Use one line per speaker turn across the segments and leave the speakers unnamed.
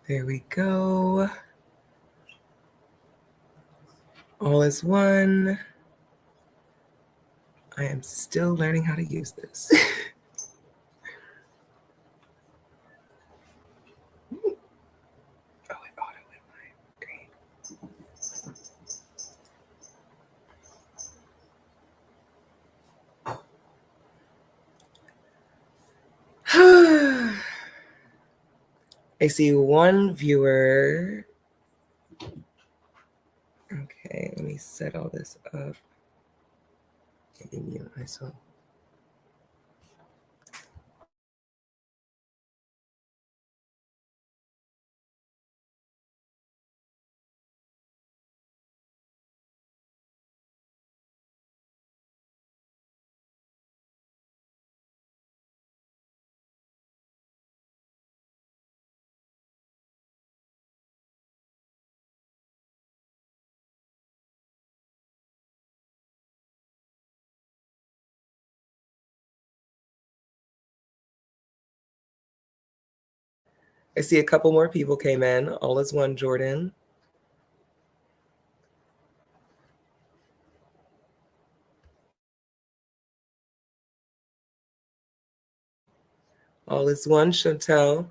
There we go. All is one. I am still learning how to use this. Oh, it auto in my screen. I see one viewer. Okay, let me set all this up. Let me mute myself. I see a couple more people came in. All is one, Jordan. All is one, Chantel.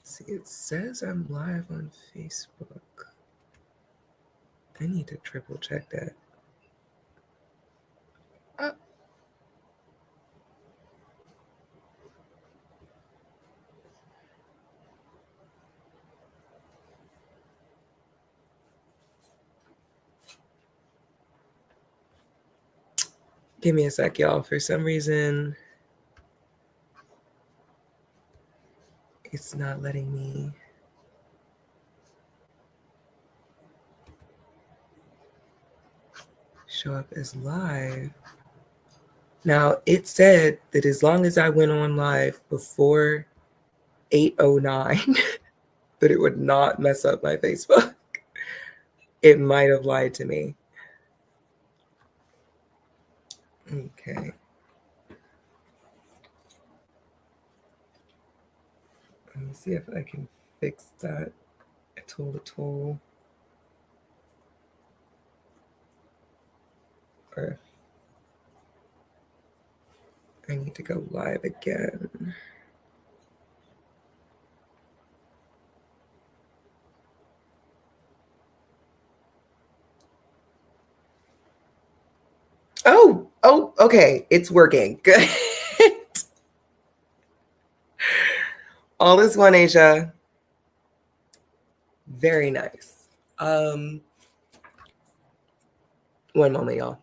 See, it says I'm live on Facebook. I need to triple check that. Give me a sec, y'all. For some reason, it's not letting me show up as live. Now, it said that as long as I went on live before 8:09, that it would not mess up my Facebook. It might have lied to me. Okay. Let me see if I can fix that. A tool. Or I need to go live again. Oh, okay. It's working. Good. All is one, Asia. Very nice. One moment, y'all.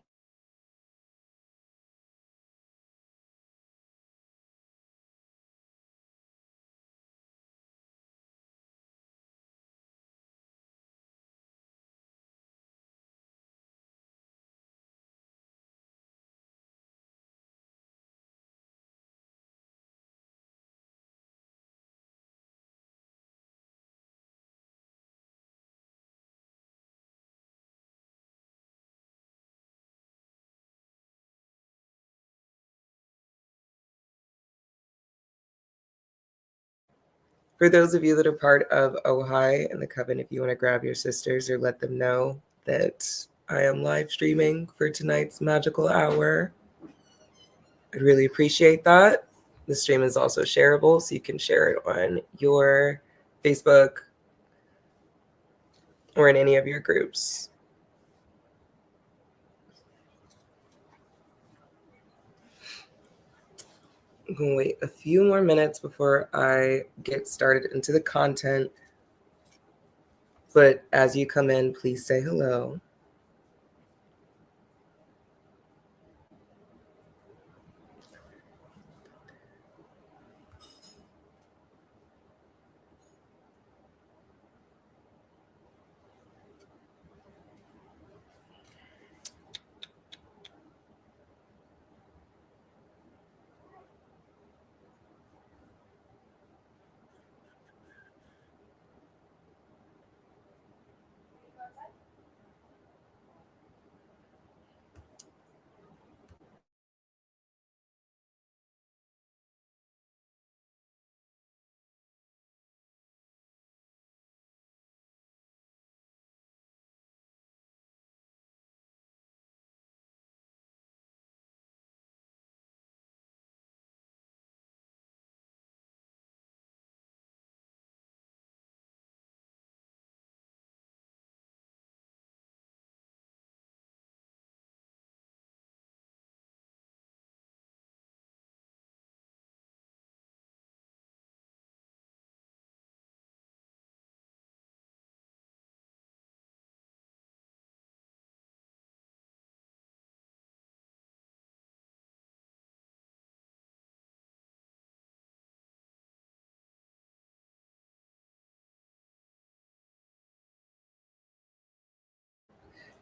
For those of you that are part of Ojai and the Coven, if you want to grab your sisters or let them know that I am live streaming for tonight's magical hour, I'd really appreciate that. The stream is also shareable, so you can share it on your Facebook or in any of your groups. I'm going to wait a few more minutes before I get started into the content. But as you come in, please say hello.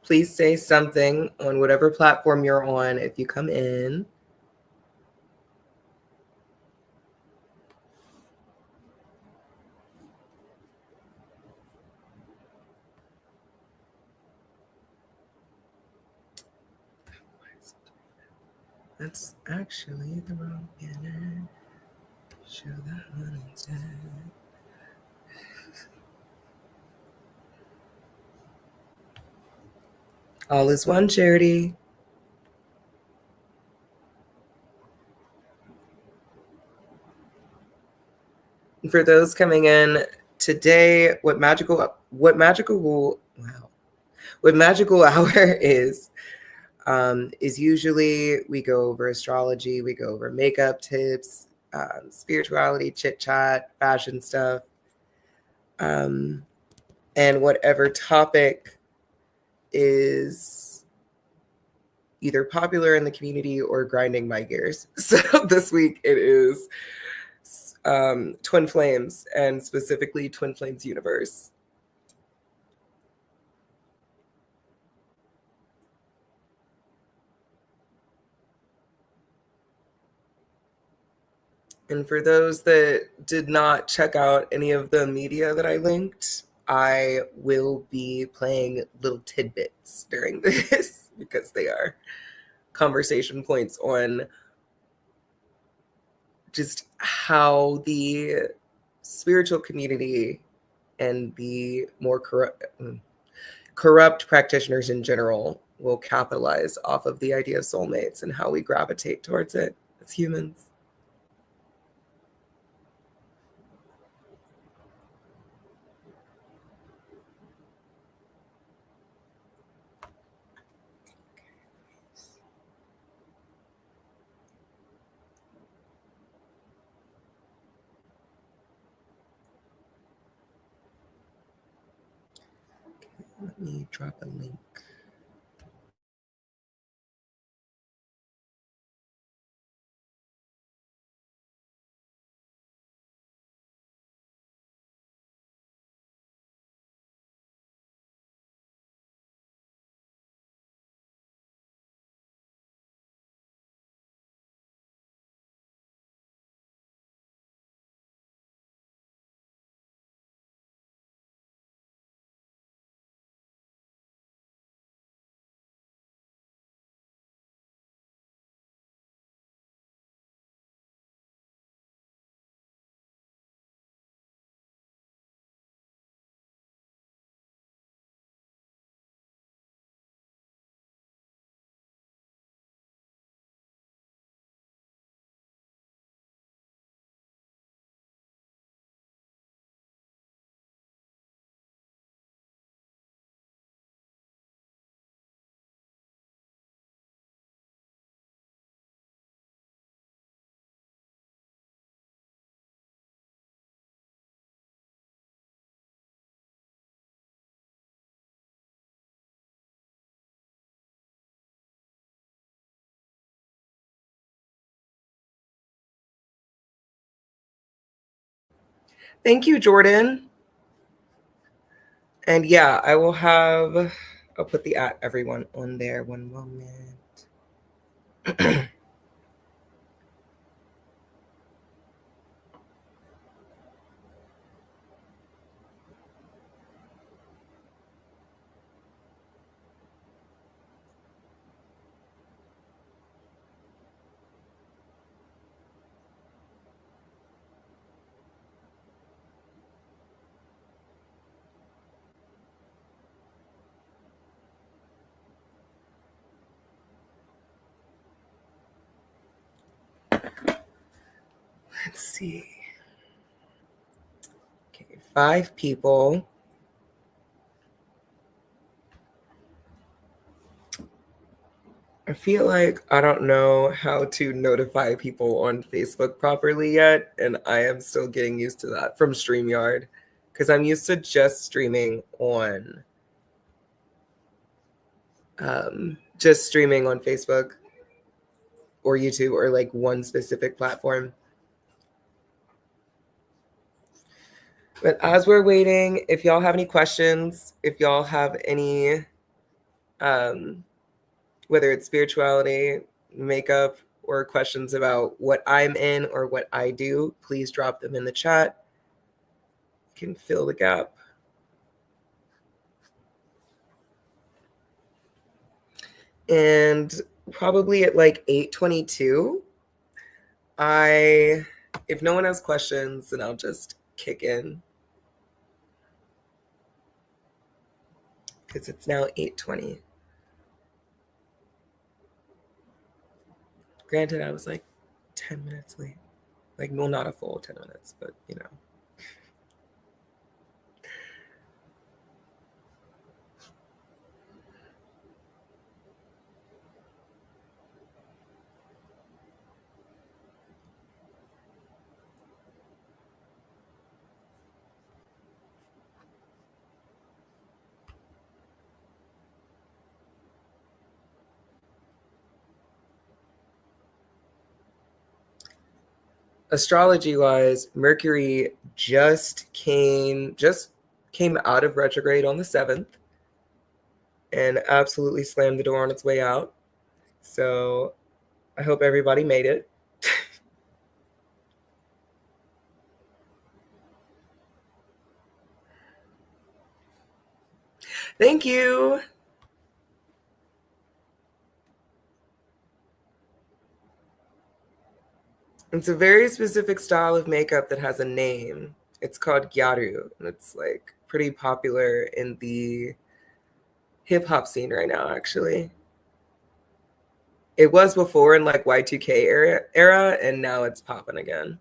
Please say something on whatever platform you're on if you come in. That's actually the wrong banner. Show that one instead. All is one, Charity. And for those coming in today, what Magighoul Hour is usually we go over astrology, we go over makeup tips, spirituality, chit chat, fashion stuff, and whatever topic is either popular in the community or grinding my gears. So this week it is Twin Flames, and specifically Twin Flames universe. And for those that did not check out any of the media that I linked, I will be playing little tidbits during this because they are conversation points on just how the spiritual community and the more corrupt practitioners in general will capitalize off of the idea of soulmates and how we gravitate towards it as humans. Let me drop a link. Thank you, Jordan. And yeah, I'll put the at everyone on there. One moment. Let's see. Okay, 5 people. I feel like I don't know how to notify people on Facebook properly yet, and I am still getting used to that from StreamYard because I'm used to just streaming on Facebook or YouTube or like one specific platform. But as we're waiting, if y'all have any questions, if y'all have any Whether it's spirituality, makeup, or questions about what I'm in or what I do, please drop them in the chat. You can fill the gap. And probably at like 8:22, if no one has questions, then I'll just kick in. Because it's now 8:20. Granted, I was like 10 minutes late. Like, well, not a full 10 minutes, but you know. Astrology wise, Mercury just came out of retrograde on the 7th and absolutely slammed the door on its way out. So I hope everybody made it. Thank you. It's a very specific style of makeup that has a name. It's called gyaru, and it's like pretty popular in the hip hop scene right now, actually. It was before in like Y2K era, and now it's popping again.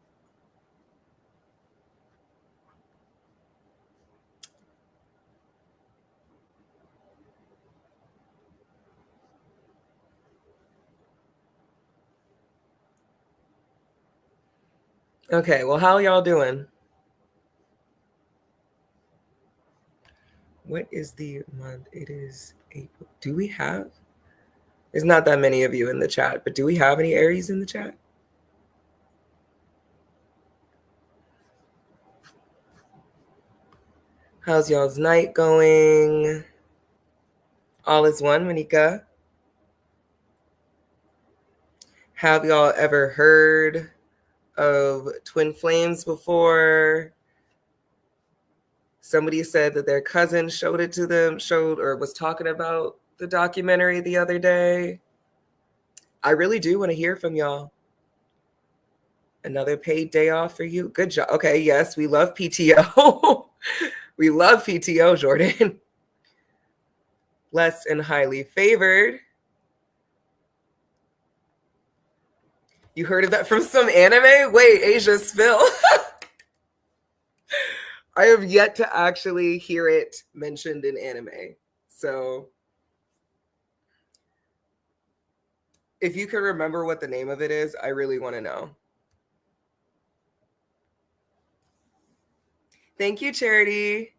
Okay, well, how y'all doing? What is the month? It is April. Do we have? There's not that many of you in the chat, but do we have any Aries in the chat? How's y'all's night going? All is one, Monica. Have y'all ever heard of twin flames before? Somebody said that their cousin showed it to them, or was talking about the documentary the other day. I really do want to hear from y'all. Another paid day off for you. Good job. Okay, yes, we love PTO. We love PTO, Jordan. Blessed and highly favored. You heard of that from some anime? Wait, Asia, spill. I have yet to actually hear it mentioned in anime. So if you can remember what the name of it is, I really want to know. Thank you, Charity.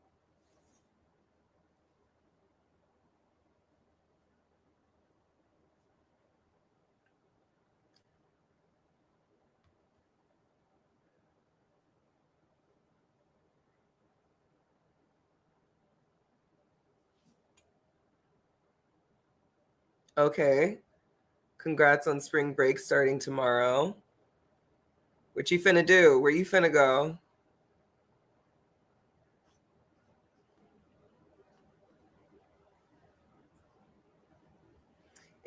Okay. Congrats on spring break starting tomorrow. What you finna do? Where you finna go?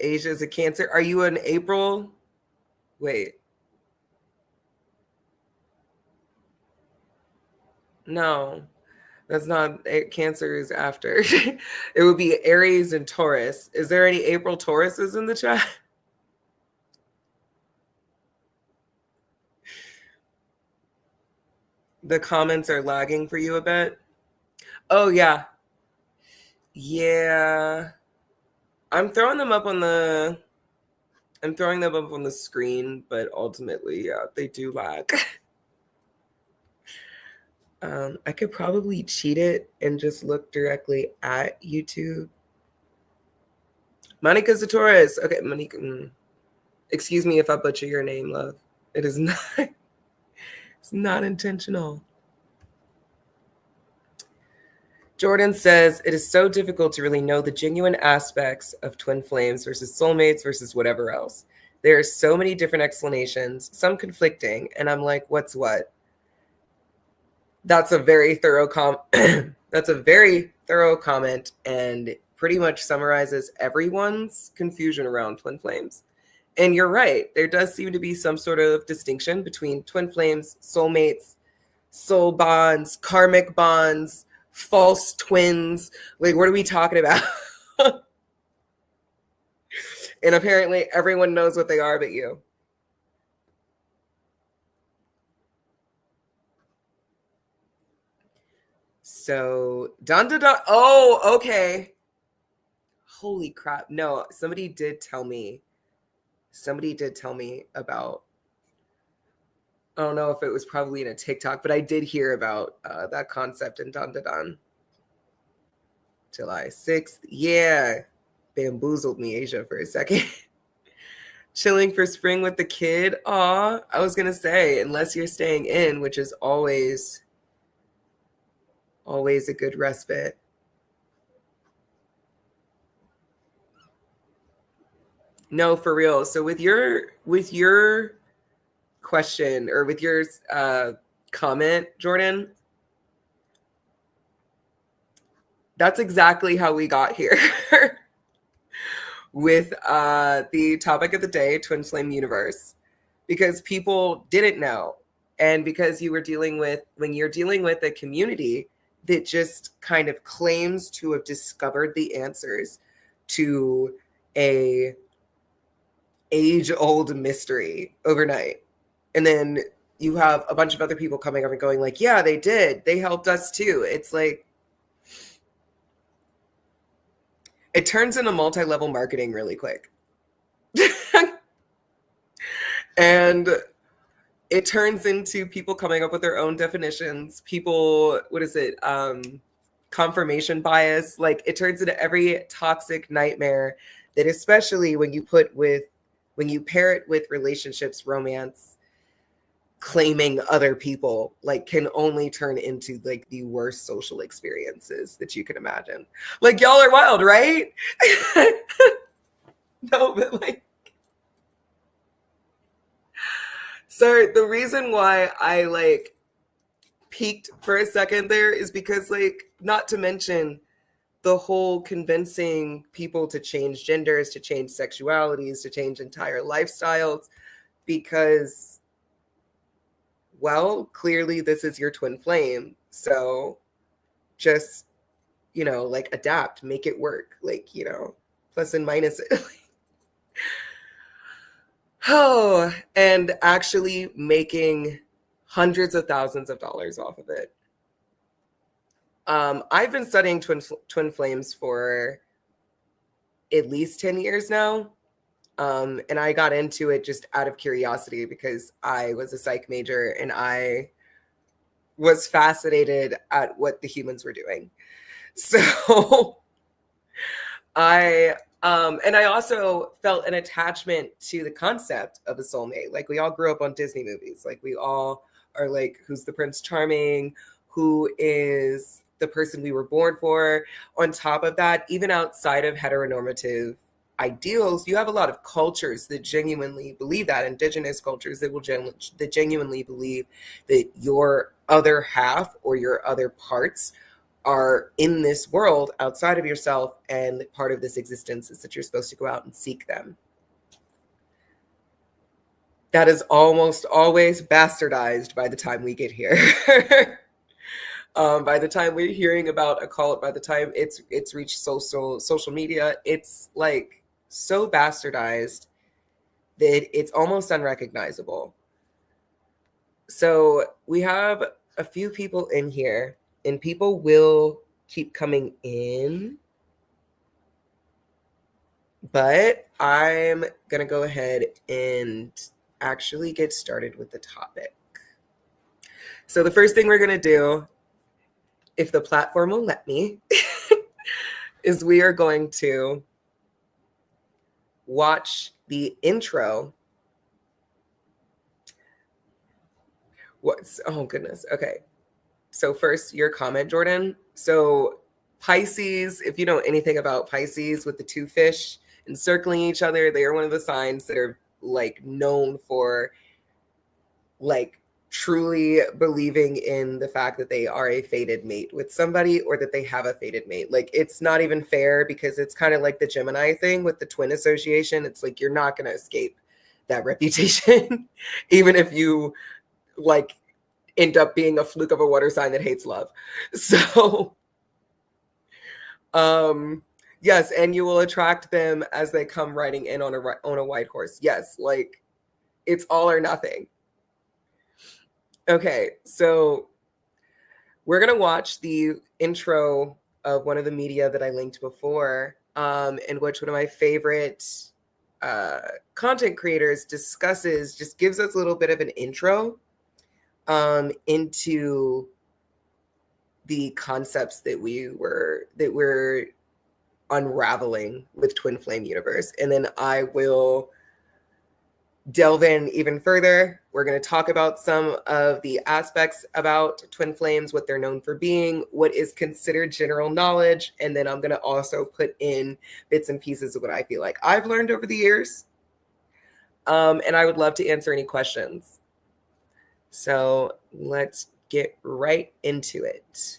Asia's a Cancer. Are you an April? Wait. No, that's not. Cancer is after. It would be Aries and Taurus. Is there any April Tauruses in the chat? The comments are lagging for you a bit. Oh, yeah. Yeah. I'm throwing them up on the screen, but ultimately, yeah, they do lag. I could probably cheat it and just look directly at YouTube. Monica Zatoris. Okay, Monica. Excuse me if I butcher your name, love. It is not. It's not intentional. Jordan says, it is so difficult to really know the genuine aspects of twin flames versus soulmates versus whatever else. There are so many different explanations, some conflicting, and I'm like, what's what? That's a very thorough that's a very thorough comment and pretty much summarizes everyone's confusion around twin flames. And you're right, there does seem to be some sort of distinction between twin flames, soulmates, soul bonds, karmic bonds, false twins. Like, what are we talking about? And apparently everyone knows what they are but you. So, dun dun dun. Oh, okay. Holy crap. No, somebody did tell me about, I don't know if it was probably in a TikTok, but I did hear about that concept in Dun Dun Dun. July 6th. Yeah. Bamboozled me, Asia, for a second. Chilling for spring with the kid. Aw, I was going to say, unless you're staying in, which is always a good respite. No, for real. So with your question, or with your comment, Jordan, that's exactly how we got here. With the topic of the day, twin flame universe, because people didn't know, and because when you're dealing with a community that just kind of claims to have discovered the answers to a age-old mystery overnight, and then you have a bunch of other people coming up and going like, yeah, they did, they helped us too. It's like, it turns into multi-level marketing really quick. And it turns into people coming up with their own definitions. People, what is it? Confirmation bias. Like, it turns into every toxic nightmare that, especially when you pair it with relationships, romance, claiming other people, like, can only turn into like the worst social experiences that you can imagine. Like, y'all are wild, right? No, but like, so the reason why I like peaked for a second there is because, like, not to mention the whole convincing people to change genders, to change sexualities, to change entire lifestyles, because, well, clearly this is your twin flame. So just, like, adapt, make it work, like, plus and minus it. Oh, and actually making hundreds of thousands of dollars off of it. I've been studying twin flames for at least 10 years now. And I got into it just out of curiosity because I was a psych major and I was fascinated at what the humans were doing. So and I also felt an attachment to the concept of a soulmate. Like, we all grew up on Disney movies. Like, we all are like, who's the Prince Charming? Who is the person we were born for? On top of that, even outside of heteronormative ideals, you have a lot of cultures that genuinely believe that, indigenous cultures that genuinely believe that your other half or your other parts are in this world outside of yourself, and part of this existence is that you're supposed to go out and seek them. That is almost always bastardized by the time we get here. By the time we're hearing about a cult, by the time it's reached social media, it's like so bastardized that it's almost unrecognizable. So we have a few people in here, and people will keep coming in, but I'm gonna go ahead and actually get started with the topic. So the first thing we're gonna do, if the platform will let me, is we are going to watch the intro. Oh goodness. Okay. So first, your comment, Jordan. So Pisces, if you know anything about Pisces with the two fish encircling each other, they are one of the signs that are like known for like truly believing in the fact that they are a fated mate with somebody or that they have a fated mate. Like it's not even fair because it's kind of like the Gemini thing with the twin association. It's like you're not going to escape that reputation even if you like end up being a fluke of a water sign that hates love. So yes, and you will attract them as they come riding in on a white horse. Yes, like it's all or nothing. Okay, so we're gonna watch the intro of one of the media that I linked before, in which one of my favorite content creators just gives us a little bit of an intro into the concepts that we're unraveling with Twin Flame Universe. And then I will delve in even further. We're going to talk about some of the aspects about twin flames, what they're known for being, what is considered general knowledge. And then I'm going to also put in bits and pieces of what I feel like I've learned over the years. And I would love to answer any questions. So let's get right into it.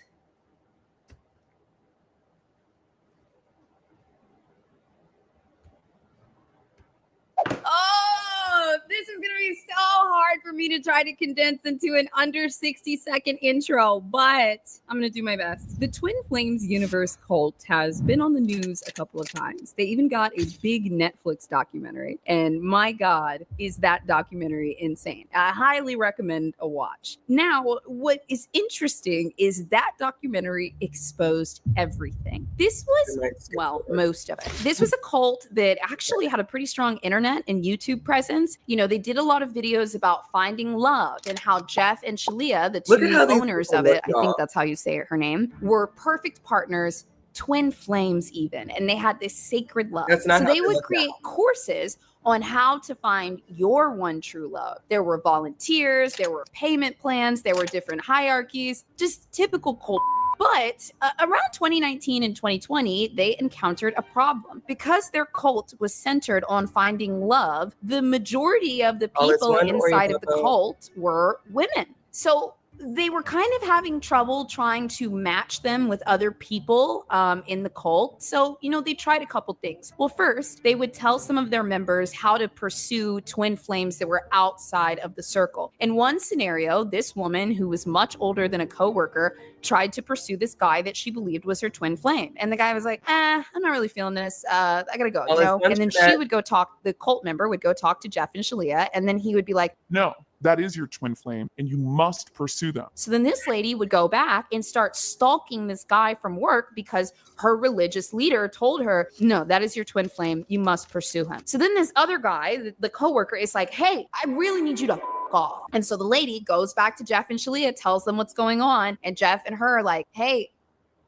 Oh, this is going to be so hard for me to try to condense into an under 60-second intro, but I'm going to do my best. The Twin Flames Universe cult has been on the news a couple of times. They even got a big Netflix documentary, and my God, is that documentary insane. I highly recommend a watch. Now, what is interesting is that documentary exposed everything. This was, well, most of it. This was a cult that actually had a pretty strong internet and YouTube presence. You know, they did a lot of videos about finding love and how Jeff and Shalia, the two owners of it, I think that's how you say it, her name, were perfect partners, twin flames even, and they had this sacred love. So they would create courses on how to find your one true love. There were volunteers, there were payment plans, there were different hierarchies, just typical cult. But around 2019 and 2020, they encountered a problem. Because their cult was centered on finding love, the majority of the people inside of the cult were women. So they were kind of having trouble trying to match them with other people in the cult. So, you know, they tried a couple things. Well, first, they would tell some of their members how to pursue twin flames that were outside of the circle. In one scenario, this woman, who was much older than a coworker, tried to pursue this guy that she believed was her twin flame. And the guy was like, I'm not really feeling this. I gotta go, you know? And then she would go talk, the cult member would go talk to Jeff and Shalia, and then he would be like,
no, that is your twin flame, and you must pursue them.
So then this lady would go back and start stalking this guy from work because her religious leader told her, no, that is your twin flame. You must pursue him. So then this other guy, the coworker, is like, hey, I really need you to off. And so the lady goes back to Jeff and Shalia, tells them what's going on. And Jeff and her are like, hey,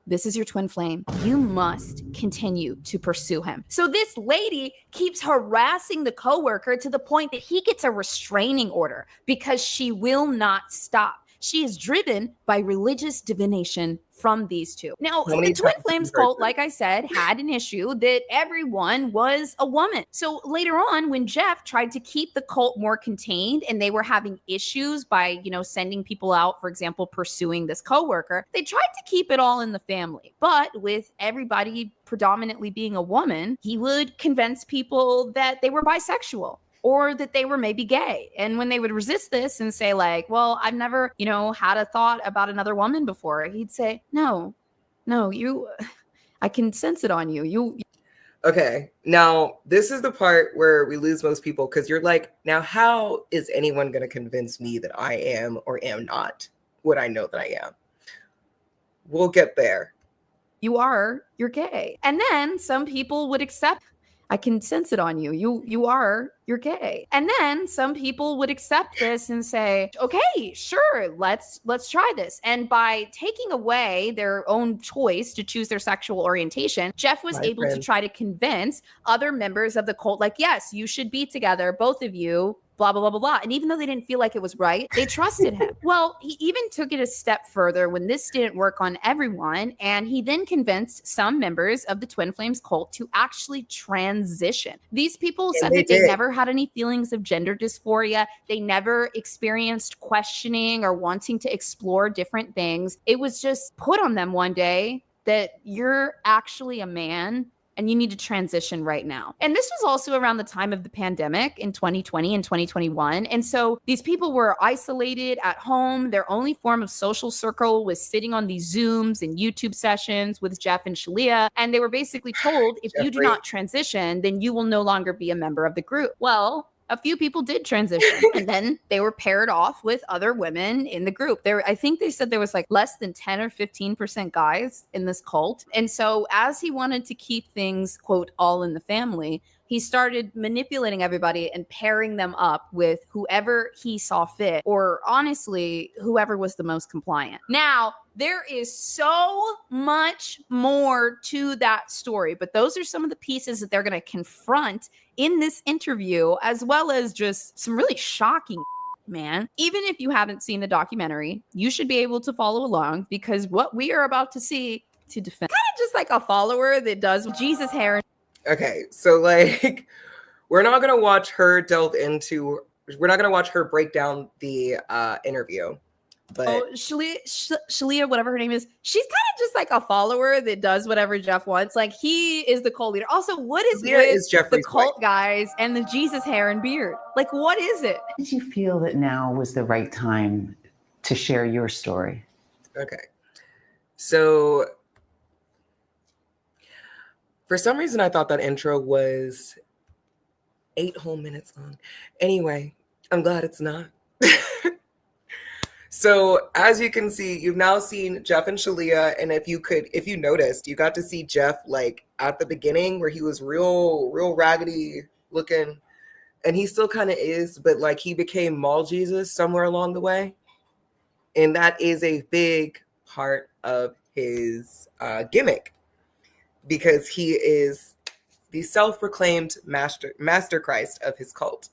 this is your twin flame. You must continue to pursue him. So this lady keeps harassing the coworker to the point that he gets a restraining order because she will not stop. She is driven by religious divination from these two. Now, the Twin Flames cult, like I said, had an issue that everyone was a woman. So later on, when Jeff tried to keep the cult more contained and they were having issues by, you know, sending people out, for example, pursuing this coworker, they tried to keep it all in the family. But with everybody predominantly being a woman, he would convince people that they were bisexual, or that they were maybe gay. And when they would resist this and say like, well, I've never, you know, had a thought about another woman before, he'd say, no, I can sense it on you.
Okay, now this is the part where we lose most people because you're like, now how is anyone going to convince me that I am or am not what I know that I am? We'll get there.
You're gay. And then some people would accept, I can sense it on you. You're gay. And then some people would accept this and say, okay, sure, let's try this. And by taking away their own choice to choose their sexual orientation, Jeff was able to try to convince other members of the cult, like, yes, you should be together, both of you, blah, blah, blah, blah, blah. And even though they didn't feel like it was right, they trusted him. Well, he even took it a step further when this didn't work on everyone. And he then convinced some members of the Twin Flames cult to actually transition. These people said that they never had any feelings of gender dysphoria. They never experienced questioning or wanting to explore different things. It was just put on them one day that you're actually a man and you need to transition right now. And this was also around the time of the pandemic in 2020 and 2021. And so these people were isolated at home. Their only form of social circle was sitting on these Zooms and YouTube sessions with Jeff and Shalia. And they were basically told, if you do not transition, then you will no longer be a member of the group. Well, a few people did transition and then they were paired off with other women in the group. I think they said there was like less than 10 or 15% guys in this cult. And so as he wanted to keep things, quote, all in the family, he started manipulating everybody and pairing them up with whoever he saw fit, or honestly, whoever was the most compliant. Now, there is so much more to that story, but those are some of the pieces that they're going to confront in this interview, as well as just some really shocking, man. Even if you haven't seen the documentary, you should be able to follow along, because what we are about to see to defend, kind of just like a follower that does Jesus hair.
Okay, so like, we're not going to watch her break down the interview. But
Shalia, whatever her name is, she's kind of just like a follower that does whatever Jeff wants. Like, he is the cult leader. Also, what is with the cult guys and the Jesus hair and beard? Like, what is it?
Did you feel that now was the right time to share your story?
Okay. So for some reason, I thought that intro was 8 whole minutes long. Anyway, I'm glad it's not. So as you can see, you've now seen Jeff and Shalia. And if you noticed, you got to see Jeff like at the beginning where he was real raggedy looking. And he still kind of is, but like he became Mall Jesus somewhere along the way. And that is a big part of his gimmick, because he is the self-proclaimed Masterchrist of his cult.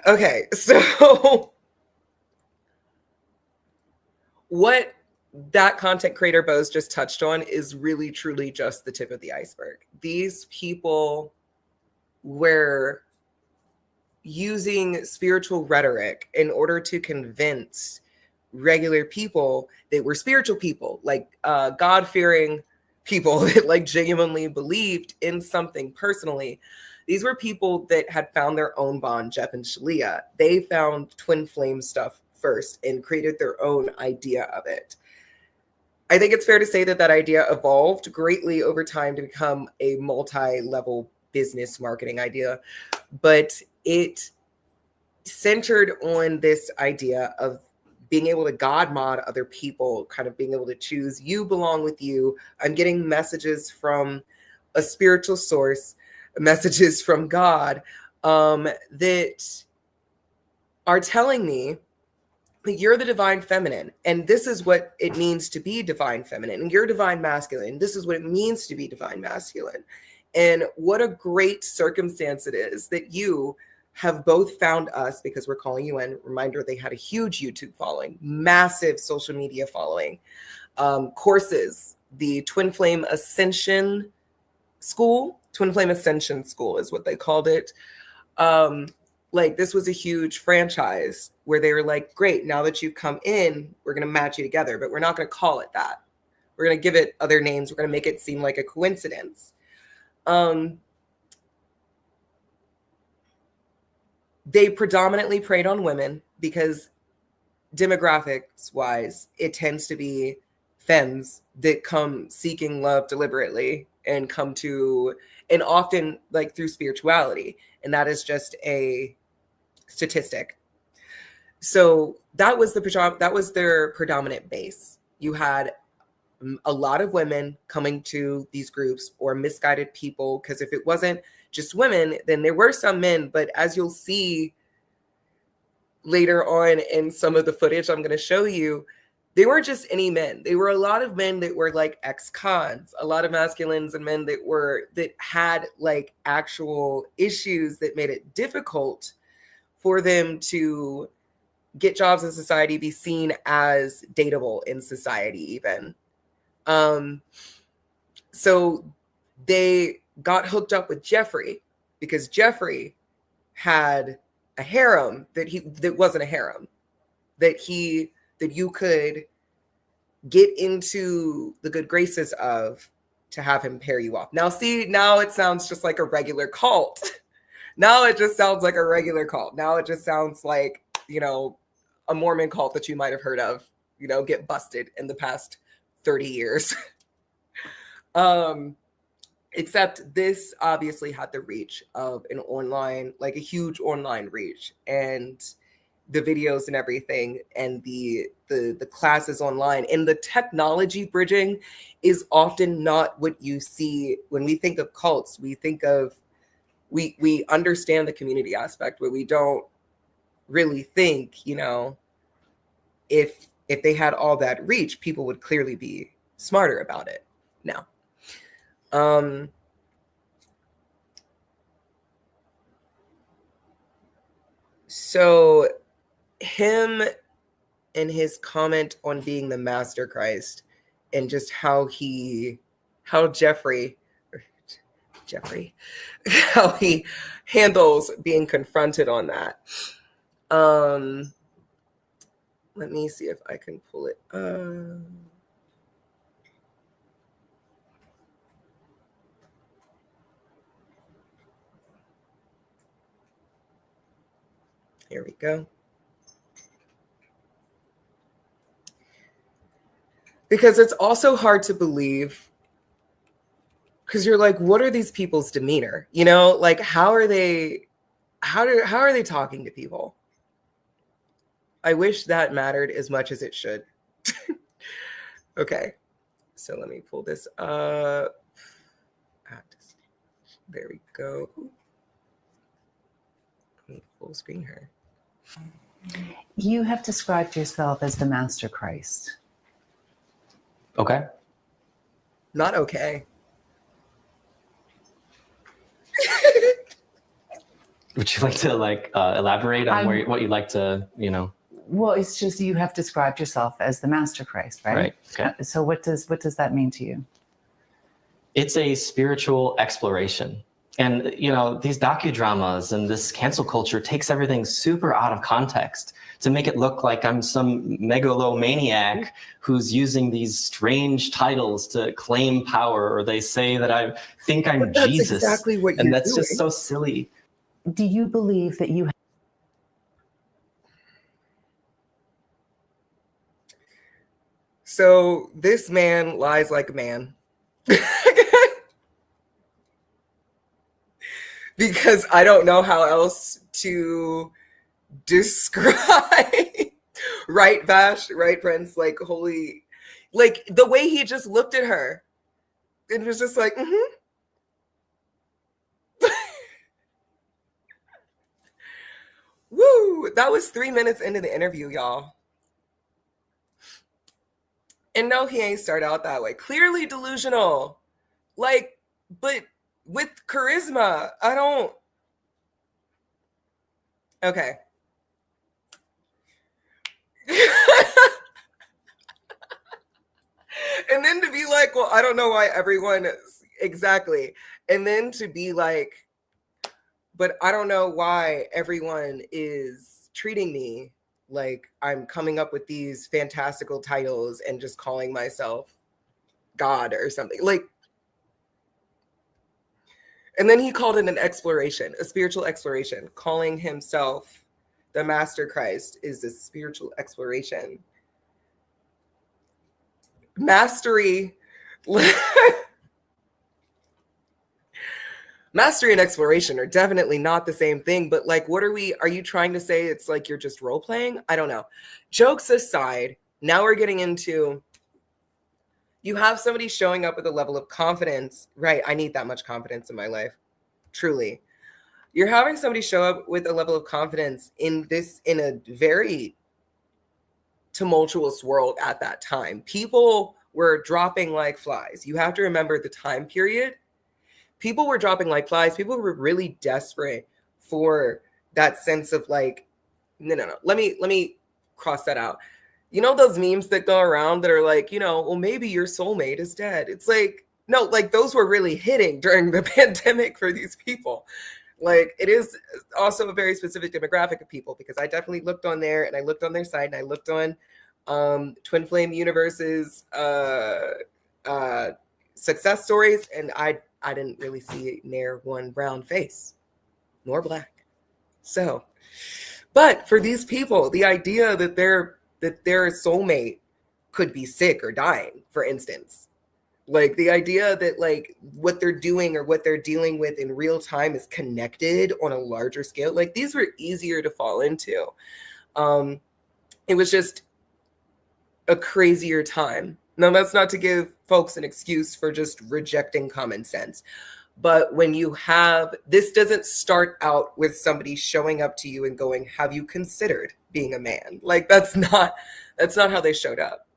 Okay, so what that content creator Bose just touched on is really, truly just the tip of the iceberg. These people were using spiritual rhetoric in order to convince regular people that were spiritual people, like God-fearing people that like genuinely believed in something personally. These were people that had found their own bond, Jeff and Shalia. They found twin flame stuff first and created their own idea of it. I think it's fair to say that that idea evolved greatly over time to become a multi-level business marketing idea, but it centered on this idea of being able to God mod other people, kind of being able to choose, you belong with you. I'm getting messages from a spiritual source, messages from God, that are telling me that you're the divine feminine, and this is what it means to be divine feminine, and you're divine masculine. This is what it means to be divine masculine. And what a great circumstance it is that you have both found us, because we're calling you in. Reminder, they had a huge YouTube following, massive social media following, courses, the Twin Flame Ascension School is what they called it. Like, this was a huge franchise where they were like, great, now that you've come in, we're going to match you together, but we're not going to call it that. We're going to give it other names. We're going to make it seem like a coincidence. They predominantly preyed on women because demographics wise, it tends to be femmes that come seeking love deliberately and come to, and often like through spirituality. And that is just a statistic. So that was their predominant base. You had a lot of women coming to these groups, or misguided people, because if it wasn't just women, then there were some men. But as you'll see later on in some of the footage I'm going to show you, they weren't just any men. They were a lot of men that were like ex-cons, a lot of masculines and men that had like actual issues that made it difficult for them to get jobs in society, be seen as dateable in society even. So they got hooked up with Jeffrey because Jeffrey had a harem that wasn't a harem, that you could get into the good graces of to have him pair you off. Now, see, now it sounds just like a regular cult. Now it just sounds like a regular cult. Now it just sounds like, a Mormon cult that you might have heard of, get busted in the past 30 years. Except this obviously had the reach of an online, like a huge online reach, and the videos and everything, and the classes online, and the technology bridging is often not what you see when we think of cults. We think of, we understand the community aspect, but we don't really think, if they had all that reach, people would clearly be smarter about it now. So him and his comment on being the Masterchrist, and just how Jeffrey, how he handles being confronted on that. Let me see if I can pull it up. Here we go. Because it's also hard to believe, because you're like, what are these people's demeanor? Like, how are they talking to people? I wish that mattered as much as it should. Okay, so let me pull this up. There we go. Let me full screen her.
You have described yourself as the Masterchrist.
Okay.
Not okay.
Would you like to elaborate on what you'd like to,
Well, it's just you have described yourself as the Masterchrist, right?
Right. Okay.
So what does that mean to you?
It's a spiritual exploration. And, these docudramas and this cancel culture takes everything super out of context to make it look like I'm some megalomaniac who's using these strange titles to claim power, or they say that I think I'm
But that's
Jesus.
exactly what
and
you're
that's
doing.
just so silly.
Do you believe that you
So this man lies like a man. Because I don't know how else to describe right, Vash, right, Prince, like holy, like the way he just looked at her and was just like, Woo, that was 3 minutes into the interview, y'all. And no, he ain't started out that way. Clearly delusional. Like, but with charisma, I don't. Okay. And then to be like, well, I don't know why everyone is exactly. And then to be like, but I don't know why everyone is treating me like I'm coming up with these fantastical titles and just calling myself God or something. Like, and then he called it an exploration, a spiritual exploration, calling himself the Masterchrist is a spiritual exploration. Mastery. Mastery and exploration are definitely not the same thing, but like, are you trying to say it's like you're just role playing? I don't know. Jokes aside, now we're getting into, you have somebody showing up with a level of confidence, right? I need that much confidence in my life, truly. You're having somebody show up with a level of confidence in a very tumultuous world at that time. People were dropping like flies. You have to remember the time period. People were dropping like flies. People were really desperate for that sense of like, no. Let me cross that out. You know those memes that go around that are like, well, maybe your soulmate is dead. It's like, no, like those were really hitting during the pandemic for these people. Like, it is also a very specific demographic of people, because I definitely looked on there, and I looked on their site, and I looked on Twin Flame Universe's success stories, and I didn't really see near one brown face nor black. So, but for these people, the idea that their soulmate could be sick or dying, for instance, like the idea that like what they're doing or what they're dealing with in real time is connected on a larger scale, like these were easier to fall into. It was just a crazier time. Now, that's not to give folks an excuse for just rejecting common sense. But when you have, this doesn't start out with somebody showing up to you and going, have you considered being a man? Like, that's not how they showed up.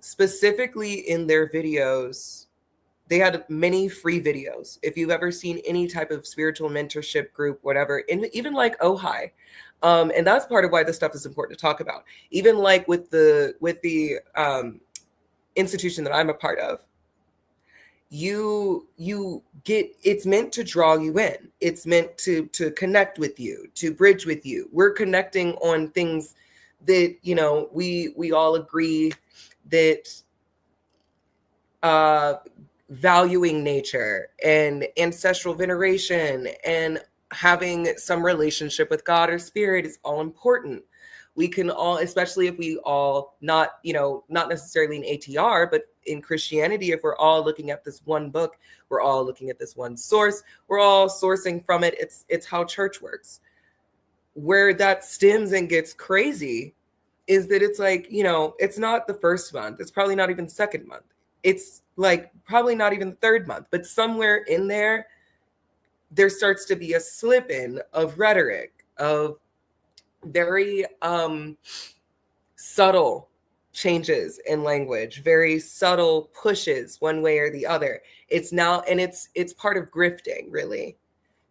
Specifically in their videos, they had many free videos. If you've ever seen any type of spiritual mentorship group, whatever, and even like Ojai, and that's part of why this stuff is important to talk about. Even like with the institution that I'm a part of, you get, it's meant to draw you in. It's meant to connect with you, to bridge with you. We're connecting on things that, we all agree that valuing nature and ancestral veneration and having some relationship with God or spirit is all important. We can all, especially if we all not necessarily in ATR, but in Christianity, if we're all looking at this one book, we're all looking at this one source, we're all sourcing from it. It's how church works. Where that stems and gets crazy is that it's like, it's not the first month. It's probably not even second month. It's like probably not even the third month, but somewhere in there starts to be a slip in of rhetoric, of very subtle changes in language, very subtle pushes one way or the other. It's now, and it's part of grifting, really.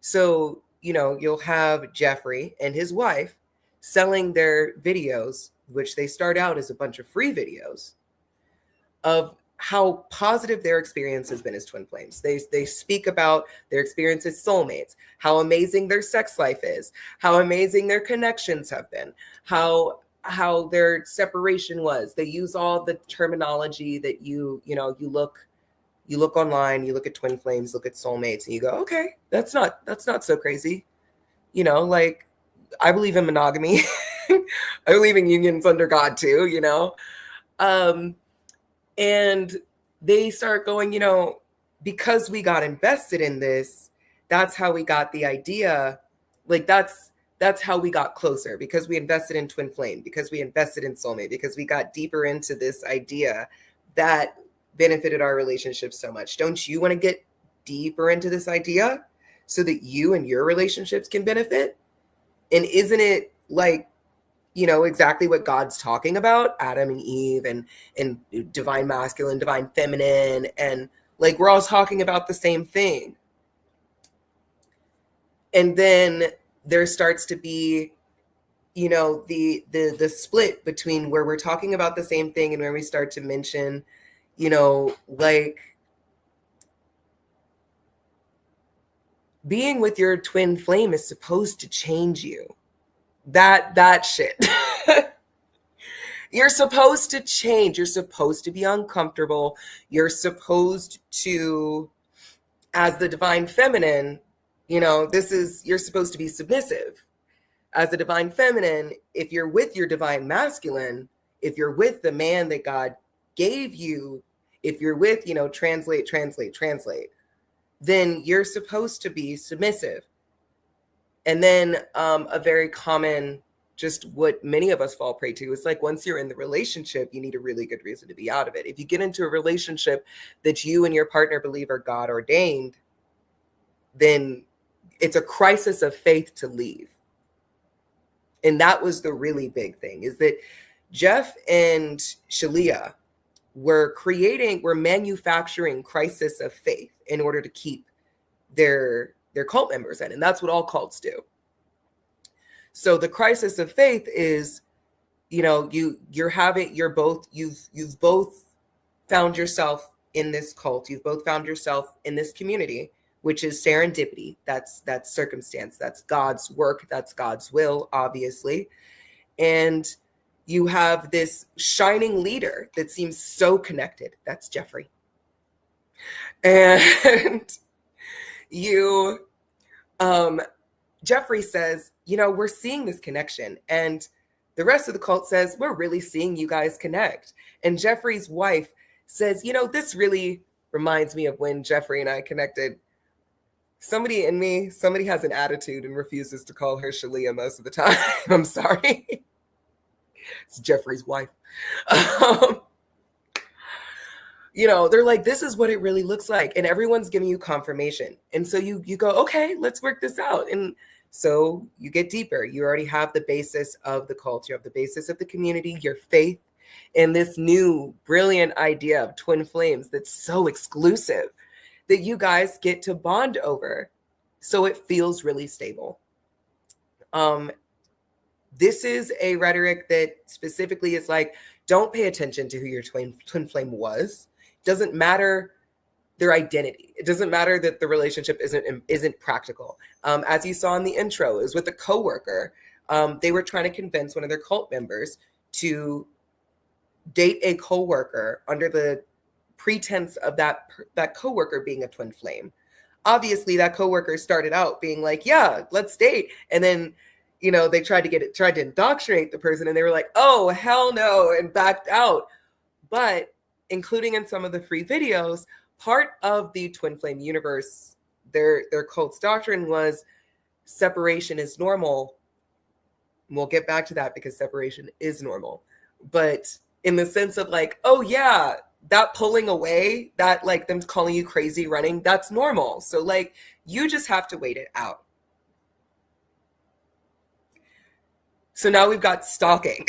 So, you'll have Jeffrey and his wife selling their videos, which they start out as a bunch of free videos, of how positive their experience has been as twin flames. They speak about their experience as soulmates, how amazing their sex life is, how amazing their connections have been, how their separation was. They use all the terminology that you look online, you look at twin flames, look at soulmates, and you go, okay, that's not so crazy. Like, I believe in monogamy. I believe in unions under God too, and they start going, because we got invested in this, that's how we got the idea. Like, that's how we got closer, because we invested in twin flame, because we invested in soulmate, because we got deeper into this idea that benefited our relationship so much. Don't you want to get deeper into this idea so that you and your relationships can benefit? And isn't it like, exactly what God's talking about, Adam and Eve and divine masculine, divine feminine, and like we're all talking about the same thing. And then there starts to be, the split between where we're talking about the same thing and where we start to mention, like being with your twin flame is supposed to change you. That shit. You're supposed to change. You're supposed to be uncomfortable. You're supposed to, as the divine feminine, you're supposed to be submissive. As the divine feminine, if you're with your divine masculine, if you're with the man that God gave you, if you're with, translate, then you're supposed to be submissive. And then a very common, just what many of us fall prey to, is like, once you're in the relationship, you need a really good reason to be out of it. If you get into a relationship that you and your partner believe are God ordained, then it's a crisis of faith to leave. And that was the really big thing, is that Jeff and Shalia were manufacturing crisis of faith in order to keep their cult members in. And that's what all cults do. So the crisis of faith is, you've both found yourself in this cult. You've both found yourself in this community, which is serendipity. That's circumstance. That's God's work. That's God's will, obviously. And you have this shining leader that seems so connected. That's Jeffrey. And Jeffrey says, we're seeing this connection. And the rest of the cult says, we're really seeing you guys connect. And Jeffrey's wife says, this really reminds me of when Jeffrey and I connected. Somebody has an attitude and refuses to call her Shalia most of the time. I'm sorry. It's Jeffrey's wife. They're like, this is what it really looks like. And everyone's giving you confirmation. And so you go, okay, let's work this out. And so you get deeper. You already have the basis of the cult. You have the basis of the community, your faith, and this new brilliant idea of twin flames that's so exclusive that you guys get to bond over. So it feels really stable. This is a rhetoric that specifically is like, don't pay attention to who your twin flame was. It doesn't matter their identity. It doesn't matter that the relationship isn't practical. As you saw in the intro, it was with a coworker. They were trying to convince one of their cult members to date a coworker under the pretense of that coworker being a twin flame. Obviously, that coworker started out being like, yeah, let's date. And then they tried to indoctrinate the person, and they were like, oh, hell no, and backed out. But including in some of the free videos, part of the twin flame universe, their cult's doctrine was separation is normal. And we'll get back to that because separation is normal. But in the sense of like, oh yeah, that pulling away, that like them calling you crazy running, that's normal. So like, you just have to wait it out. So now we've got stalking.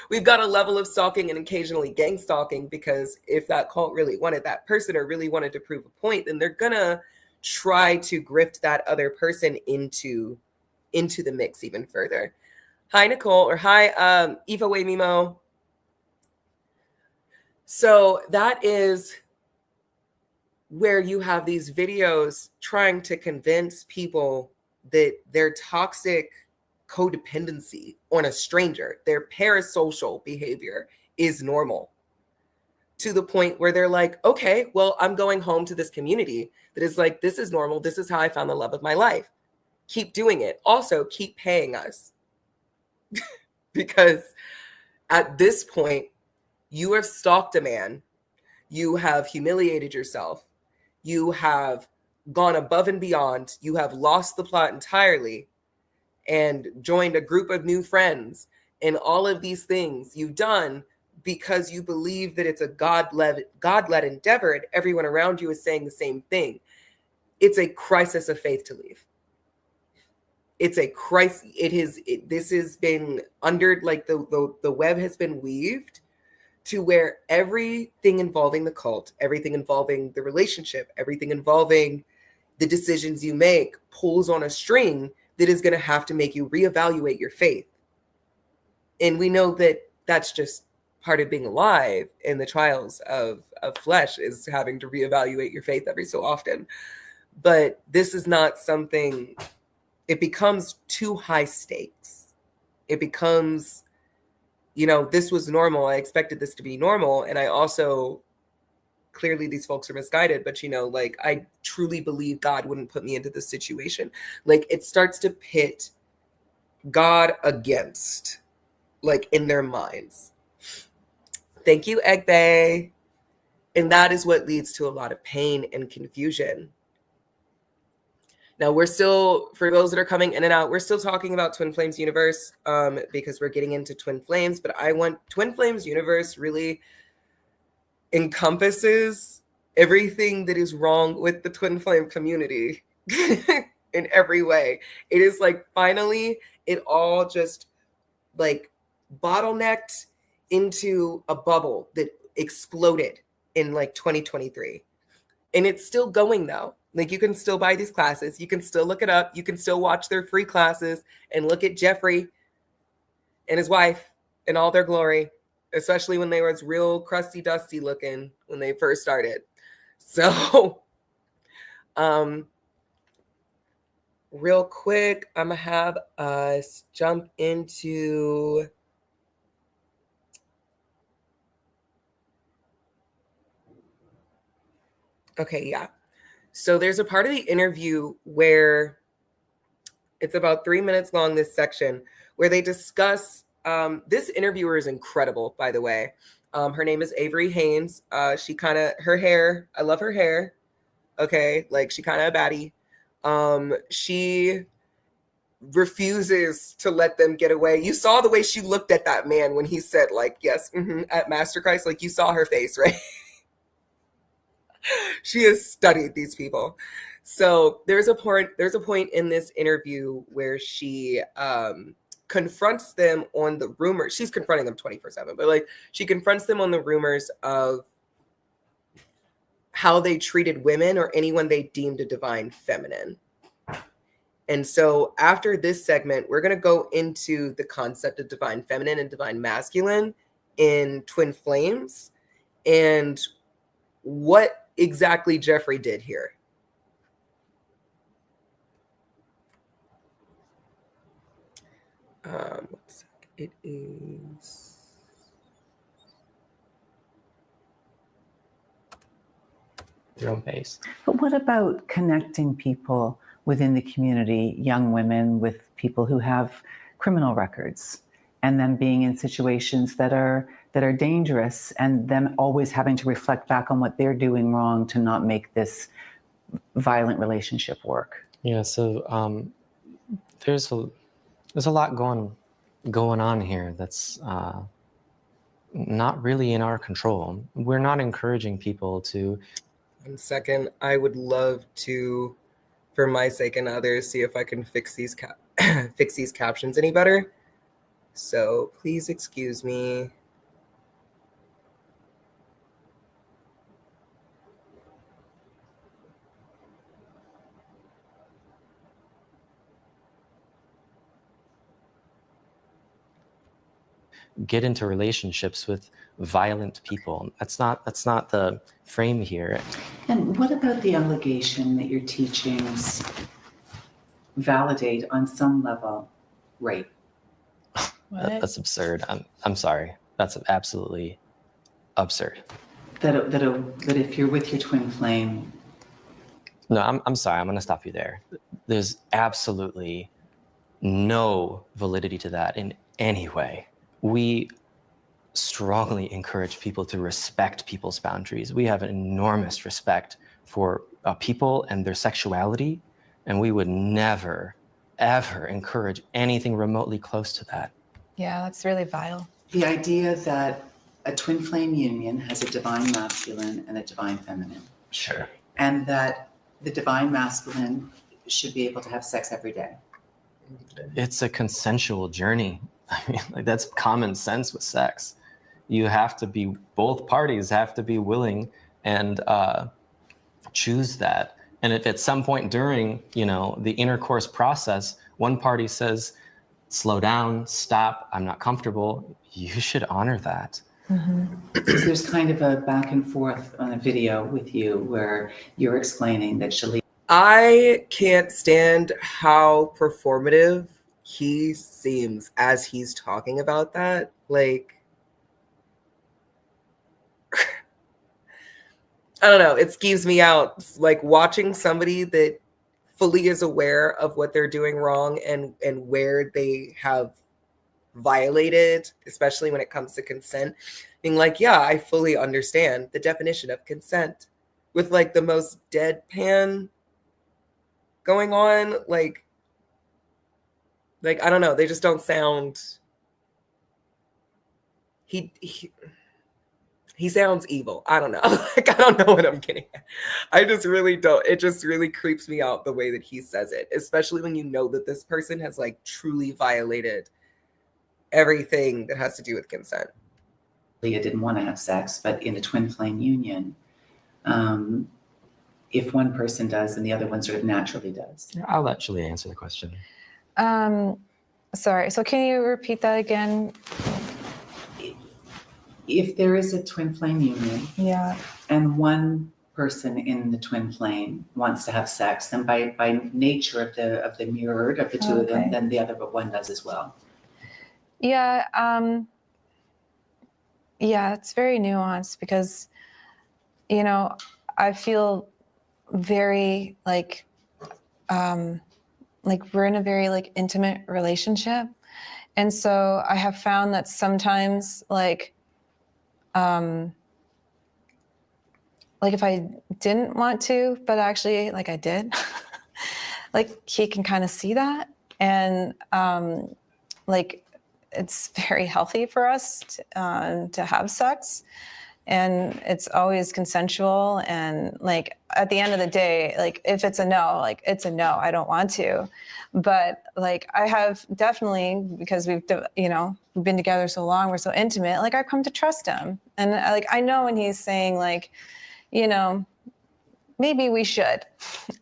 We've got a level of stalking and occasionally gang stalking, because if that cult really wanted that person or really wanted to prove a point, then they're gonna try to grift that other person into the mix even further. Hi, Nicole, or hi, Eva Way Mimo. So that is where you have these videos trying to convince people that their toxic codependency on a stranger, their parasocial behavior is normal, to the point where they're like, okay, well, I'm going home to this community that is like, this is normal. This is how I found the love of my life. Keep doing it. Also, keep paying us. Because at this point, you have stalked a man. You have humiliated yourself. You have gone above and beyond. You have lost the plot entirely and joined a group of new friends, and all of these things you've done because you believe that it's a God-led endeavor, and everyone around you is saying the same thing. It's a crisis of faith to leave. It's a crisis. This has been under, like, the web has been weaved to where everything involving the cult, everything involving the relationship, everything involving the decisions you make pulls on a string that is going to have to make you reevaluate your faith. And we know that that's just part of being alive, and the trials of flesh is having to reevaluate your faith every so often. But this is not something, it becomes too high stakes. It becomes, this was normal. I expected this to be normal. And I also, clearly these folks are misguided, but like, I truly believe God wouldn't put me into this situation. Like, it starts to pit God against, like, in their minds. Thank you, Egg Bay. And that is what leads to a lot of pain and confusion. Now, we're still, for those that are coming in and out, we're still talking about Twin Flames Universe because we're getting into Twin Flames, but I want Twin Flames Universe really encompasses everything that is wrong with the twin flame community in every way. It is like, finally, it all just like bottlenecked into a bubble that exploded in like 2023. And it's still going though. Like you can still buy these classes. You can still look it up. You can still watch their free classes and look at Jeffrey and his wife in all their glory, especially when they were real crusty dusty looking when they first started. So, real quick, I'm gonna have us jump into okay, yeah. So there's a part of the interview where it's about 3 minutes long, this section, where they discuss, this interviewer is incredible, by the way. Her name is Avery Haynes. She kind of, her hair, I love her hair. Okay, like she kind of a baddie. She refuses to let them get away. You saw the way she looked at that man when he said like, yes, at Masterchrist, like you saw her face, right? She has studied these people. So there's a point in this interview where she confronts them on the rumors. She's confronting them 24/7, but like she confronts them on the rumors of how they treated women or anyone they deemed a divine feminine. And so after this segment, we're going to go into the concept of divine feminine and divine masculine in Twin Flames and what exactly Jeffrey did here. It is
Your own pace.
But what about connecting people within the community, young women with people who have criminal records, and them being in situations that are dangerous, and them always having to reflect back on what they're doing wrong to not make this violent relationship work?
Yeah, so there's a lot going on here that's not really in our control. We're not encouraging people to.
1 second. I would love to, for my sake and others, see if I can fix these fix these captions any better. So please excuse me.
Get into relationships with violent people. That's not the frame here.
And what about the allegation that your teachings validate on some level rape?
That's absurd. I'm sorry. That's absolutely absurd.
That if you're with your twin flame.
No, I'm sorry. I'm going to stop you there. There's absolutely no validity to that in any way. We strongly encourage people to respect people's boundaries. We have an enormous respect for people and their sexuality, and we would never, ever encourage anything remotely close to that.
Yeah, that's really vile.
The idea that a twin flame union has a divine masculine and a divine feminine.
Sure.
And that the divine masculine should be able to have sex every day.
It's a consensual journey. I mean, like that's common sense with sex. You have to be, both parties have to be willing and choose that. And if at some point during, the intercourse process, one party says, slow down, stop, I'm not comfortable, you should honor that.
Mm-hmm. Because there's kind of a back and forth on a video with you where you're explaining that Shalee.
I can't stand how performative he seems as he's talking about that. Like, I don't know, it skeeves me out. Like watching somebody that fully is aware of what they're doing wrong and where they have violated, especially when it comes to consent, being like, yeah, I fully understand the definition of consent, with like the most deadpan going on, like I don't know, they just don't sound. He sounds evil. I don't know. Like, I don't know what I'm getting at. I just really don't. It just really creeps me out the way that he says it, especially when you know that this person has like truly violated everything that has to do with consent.
Leah didn't want to have sex, but in a twin flame union, if one person does, then the other one sort of naturally does.
I'll let Julia answer the question.
Sorry. So can you repeat that again?
If there is a twin flame union,
Yeah.
and one person in the twin flame wants to have sex, then by nature of the mirrored of the two of them,
Okay.
then the other one does as well.
Yeah. Yeah, it's very nuanced because, you know, I feel very like we're in a very like intimate relationship. And so I have found that sometimes like if I didn't want to, but actually like I did, like he can kind of see that. And like it's very healthy for us to have sex. And it's always consensual. And like at the end of the day, like if it's a no, like it's a no, I don't want to. But like I have definitely, because we've been together so long, we're so intimate, like I've come to trust him. And like I know when he's saying like, maybe we should.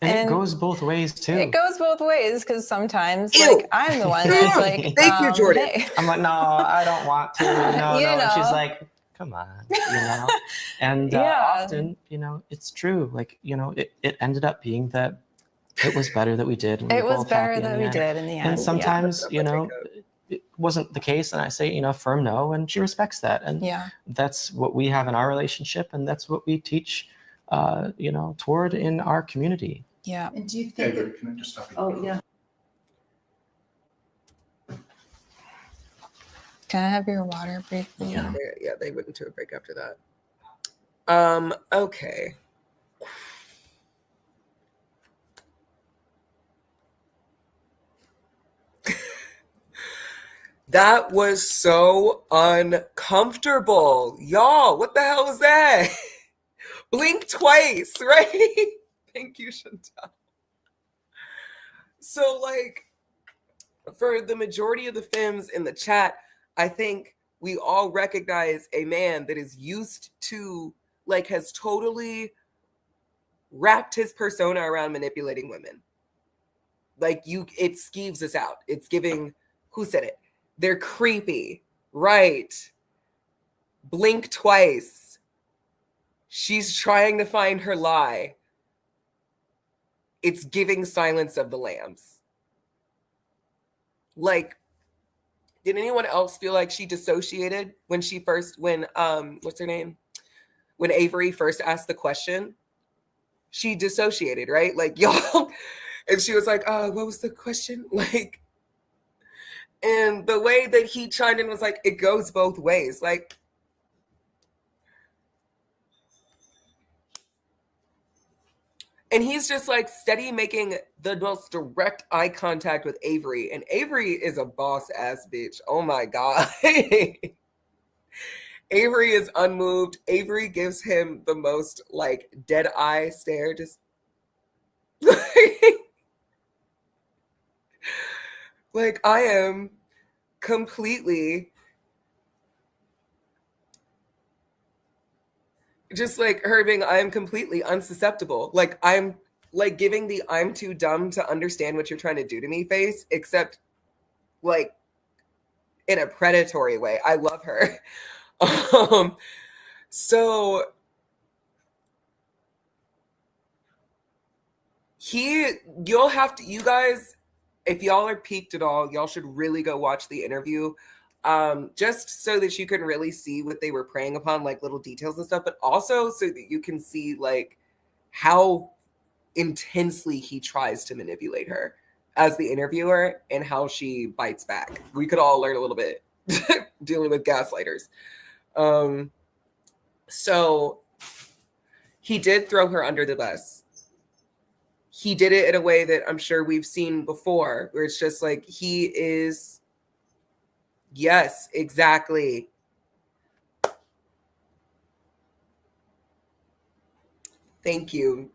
And it goes both ways too.
It goes both ways because sometimes
Ew.
like I'm the one that's like,
Thank you, Jordan.
Hey.
I'm like, no, I don't want to. No. And she's
know.
like, come on, And
Yeah.
often, it's true. Like, it ended up being that it was better that we did. And we
It
were
was
both
better
happy
that
in
we
the end.
did in the end.
And sometimes,
Yeah.
it wasn't the case. And I say, firm no, and she respects that. And
Yeah.
that's what we have in our relationship. And that's what we teach, toward in our community.
Yeah.
And do you think that,
Can I just stop you?
oh yeah.
Can I have your water briefly?
Yeah.
Yeah, they went into a break after that. Okay. That was so uncomfortable. Y'all, what the hell was that? Blink twice, right? Thank you, Chantal. So, like, for the majority of the femmes in the chat, I think we all recognize a man that is used to, like, has totally wrapped his persona around manipulating women. Like, it skeeves us out. It's giving, who said it? They're creepy, right? Blink twice. She's trying to find her lie. It's giving Silence of the Lambs. Like, did anyone else feel like she dissociated when what's her name? When Avery first asked the question? She dissociated, right? Like, y'all, and she was like, what was the question? Like, and the way that he chimed in was like, it goes both ways. Like, and he's just like steady making the most direct eye contact with Avery. And Avery is a boss ass bitch. Oh my God. Avery is unmoved. Avery gives him the most like dead eye stare. Just like I am completely just like her being, I am completely unsusceptible. Like I'm like giving the I'm too dumb to understand what you're trying to do to me face, except like in a predatory way. I love her. So you'll have to, you guys, if y'all are piqued at all, y'all should really go watch the interview. Just so that you can really see what they were preying upon, like little details and stuff, but also so that you can see like how intensely he tries to manipulate her as the interviewer and how she bites back. We could all learn a little bit dealing with gaslighters. So he did throw her under the bus. He did it in a way that I'm sure we've seen before, where it's just like he is. Yes, exactly. Thank you,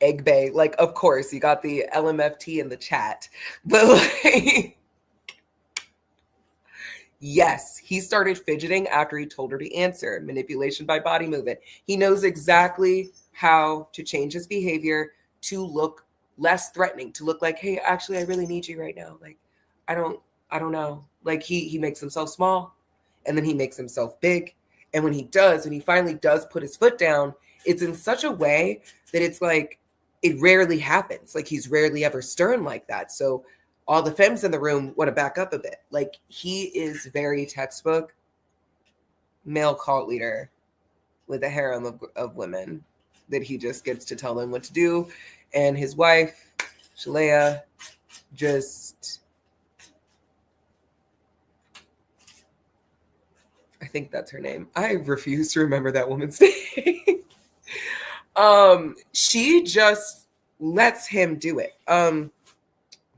Egg Bay. Like, of course, you got the LMFT in the chat. But like Yes, he started fidgeting after he told her to answer. Manipulation by body movement. He knows exactly how to change his behavior to look less threatening, to look like, hey, actually, I really need you right now. Like, I don't know. Like he makes himself small and then he makes himself big. And when he finally does put his foot down, it's in such a way that it's like, it rarely happens. Like he's rarely ever stern like that. So all the femmes in the room want to back up a bit. Like he is very textbook male cult leader with a harem of women that he just gets to tell them what to do. And his wife, Shalea, just, I think that's her name. I refuse to remember that woman's name. She just lets him do it.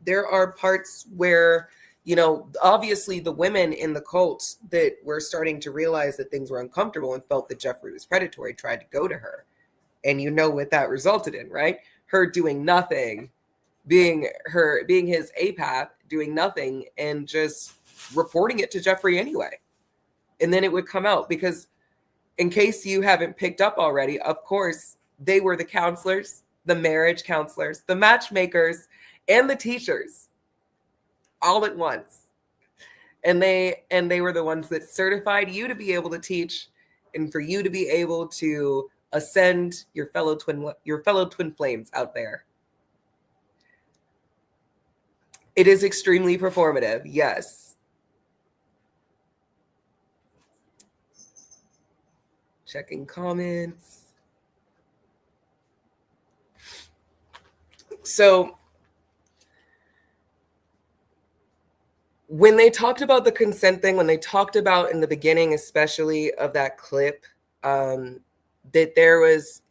There are parts where, you know, obviously the women in the cult that were starting to realize that things were uncomfortable and felt that Jeffrey was predatory tried to go to her. And you know what that resulted in, right? Her doing nothing, being his apath, doing nothing, and just reporting it to Jeffrey anyway. And then it would come out because, in case you haven't picked up already, of course, they were the counselors, the marriage counselors, the matchmakers, and the teachers all at once. And they were the ones that certified you to be able to teach and for you to be able to ascend your fellow twin flames out there. It is extremely performative, yes. Checking comments. So when they talked about the consent thing, when they talked about in the beginning, especially of that clip, that there was,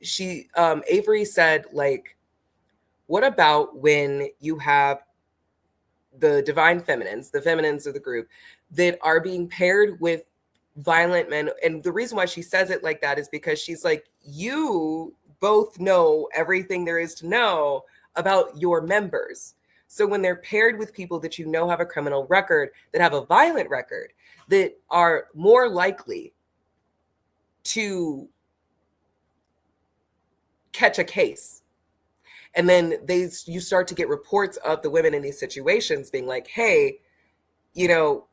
Avery said, like, what about when you have the divine feminines, the feminines of the group, that are being paired with violent men? And the reason why she says it like that is because she's like, you both know everything there is to know about your members. So when they're paired with people that you know have a criminal record, that have a violent record, that are more likely to catch a case. And then you start to get reports of the women in these situations being like, hey, you know,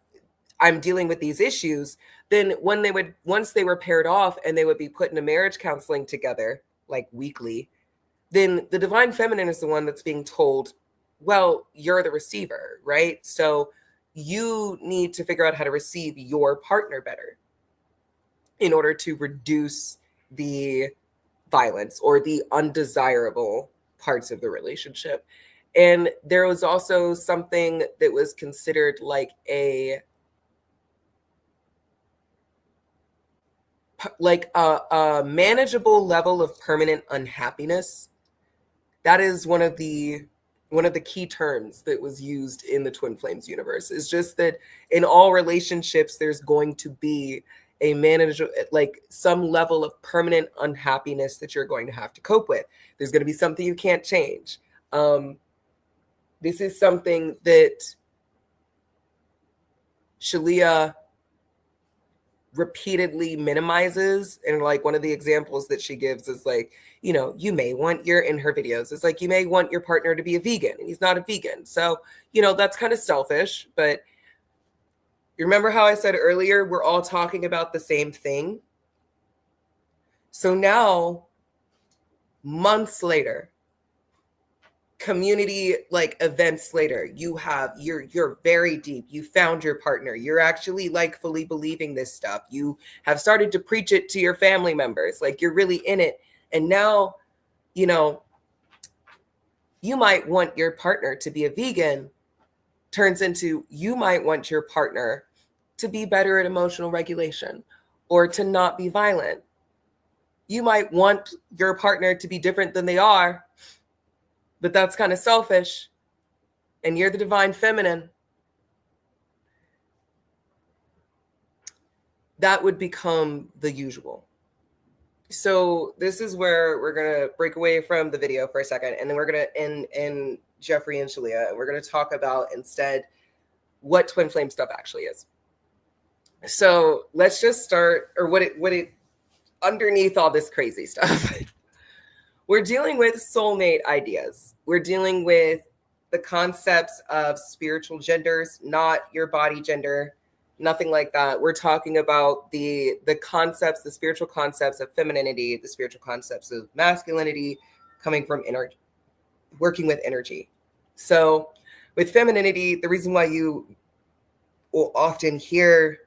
I'm dealing with these issues. Then once they were paired off and they would be put into marriage counseling together, like weekly, then the divine feminine is the one that's being told, well, you're the receiver, right? So you need to figure out how to receive your partner better in order to reduce the violence or the undesirable parts of the relationship. And there was also something that was considered like a manageable level of permanent unhappiness. That is one of the key terms that was used in the Twin Flames universe. Is just that in all relationships, there's going to be a like some level of permanent unhappiness that you're going to have to cope with. There's going to be something you can't change. This is something that Shalea repeatedly minimizes. And like one of the examples that she gives is like, you know, you may want in her videos, it's like, you may want your partner to be a vegan and he's not a vegan. So, you know, that's kind of selfish, but you remember how I said earlier, we're all talking about the same thing. So now, months later, community like events later, you're very deep. You found your partner. You're actually like fully believing this stuff. You have started to preach it to your family members. Like you're really in it. And now, you know, you might want your partner to be a vegan turns into you might want your partner to be better at emotional regulation or to not be violent. You might want your partner to be different than they are, but that's kind of selfish. And you're the divine feminine. That would become the usual. So this is where we're going to break away from the video for a second. And then we're going to end in Jeffrey and Shalea. And we're going to talk about instead what twin flame stuff actually is. So let's just start, or what it underneath all this crazy stuff. We're dealing with soulmate ideas. We're dealing with the concepts of spiritual genders, not your body gender, nothing like that. We're talking about the concepts, the spiritual concepts of femininity, the spiritual concepts of masculinity, coming from energy, working with energy. So with femininity, the reason why you will often hear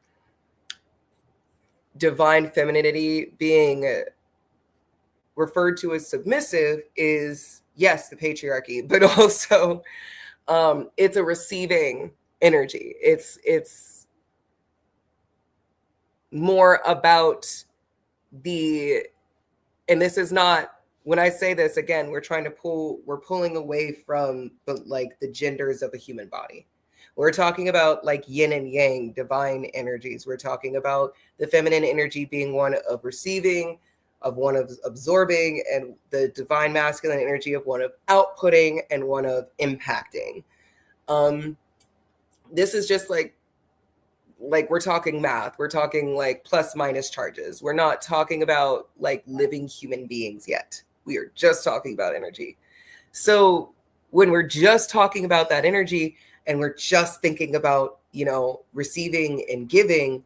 divine femininity being referred to as submissive is, yes, the patriarchy, but also it's a receiving energy. It's more about and this is not, when I say this, again, we're pulling away from the genders of a human body. We're talking about like yin and yang, divine energies. We're talking about the feminine energy being one of receiving, of one of absorbing, and the divine masculine energy of one of outputting and one of impacting. This is just like we're talking math. We're talking like plus minus charges. We're not talking about like living human beings yet. We are just talking about energy. So when we're just talking about that energy and we're just thinking about, receiving and giving,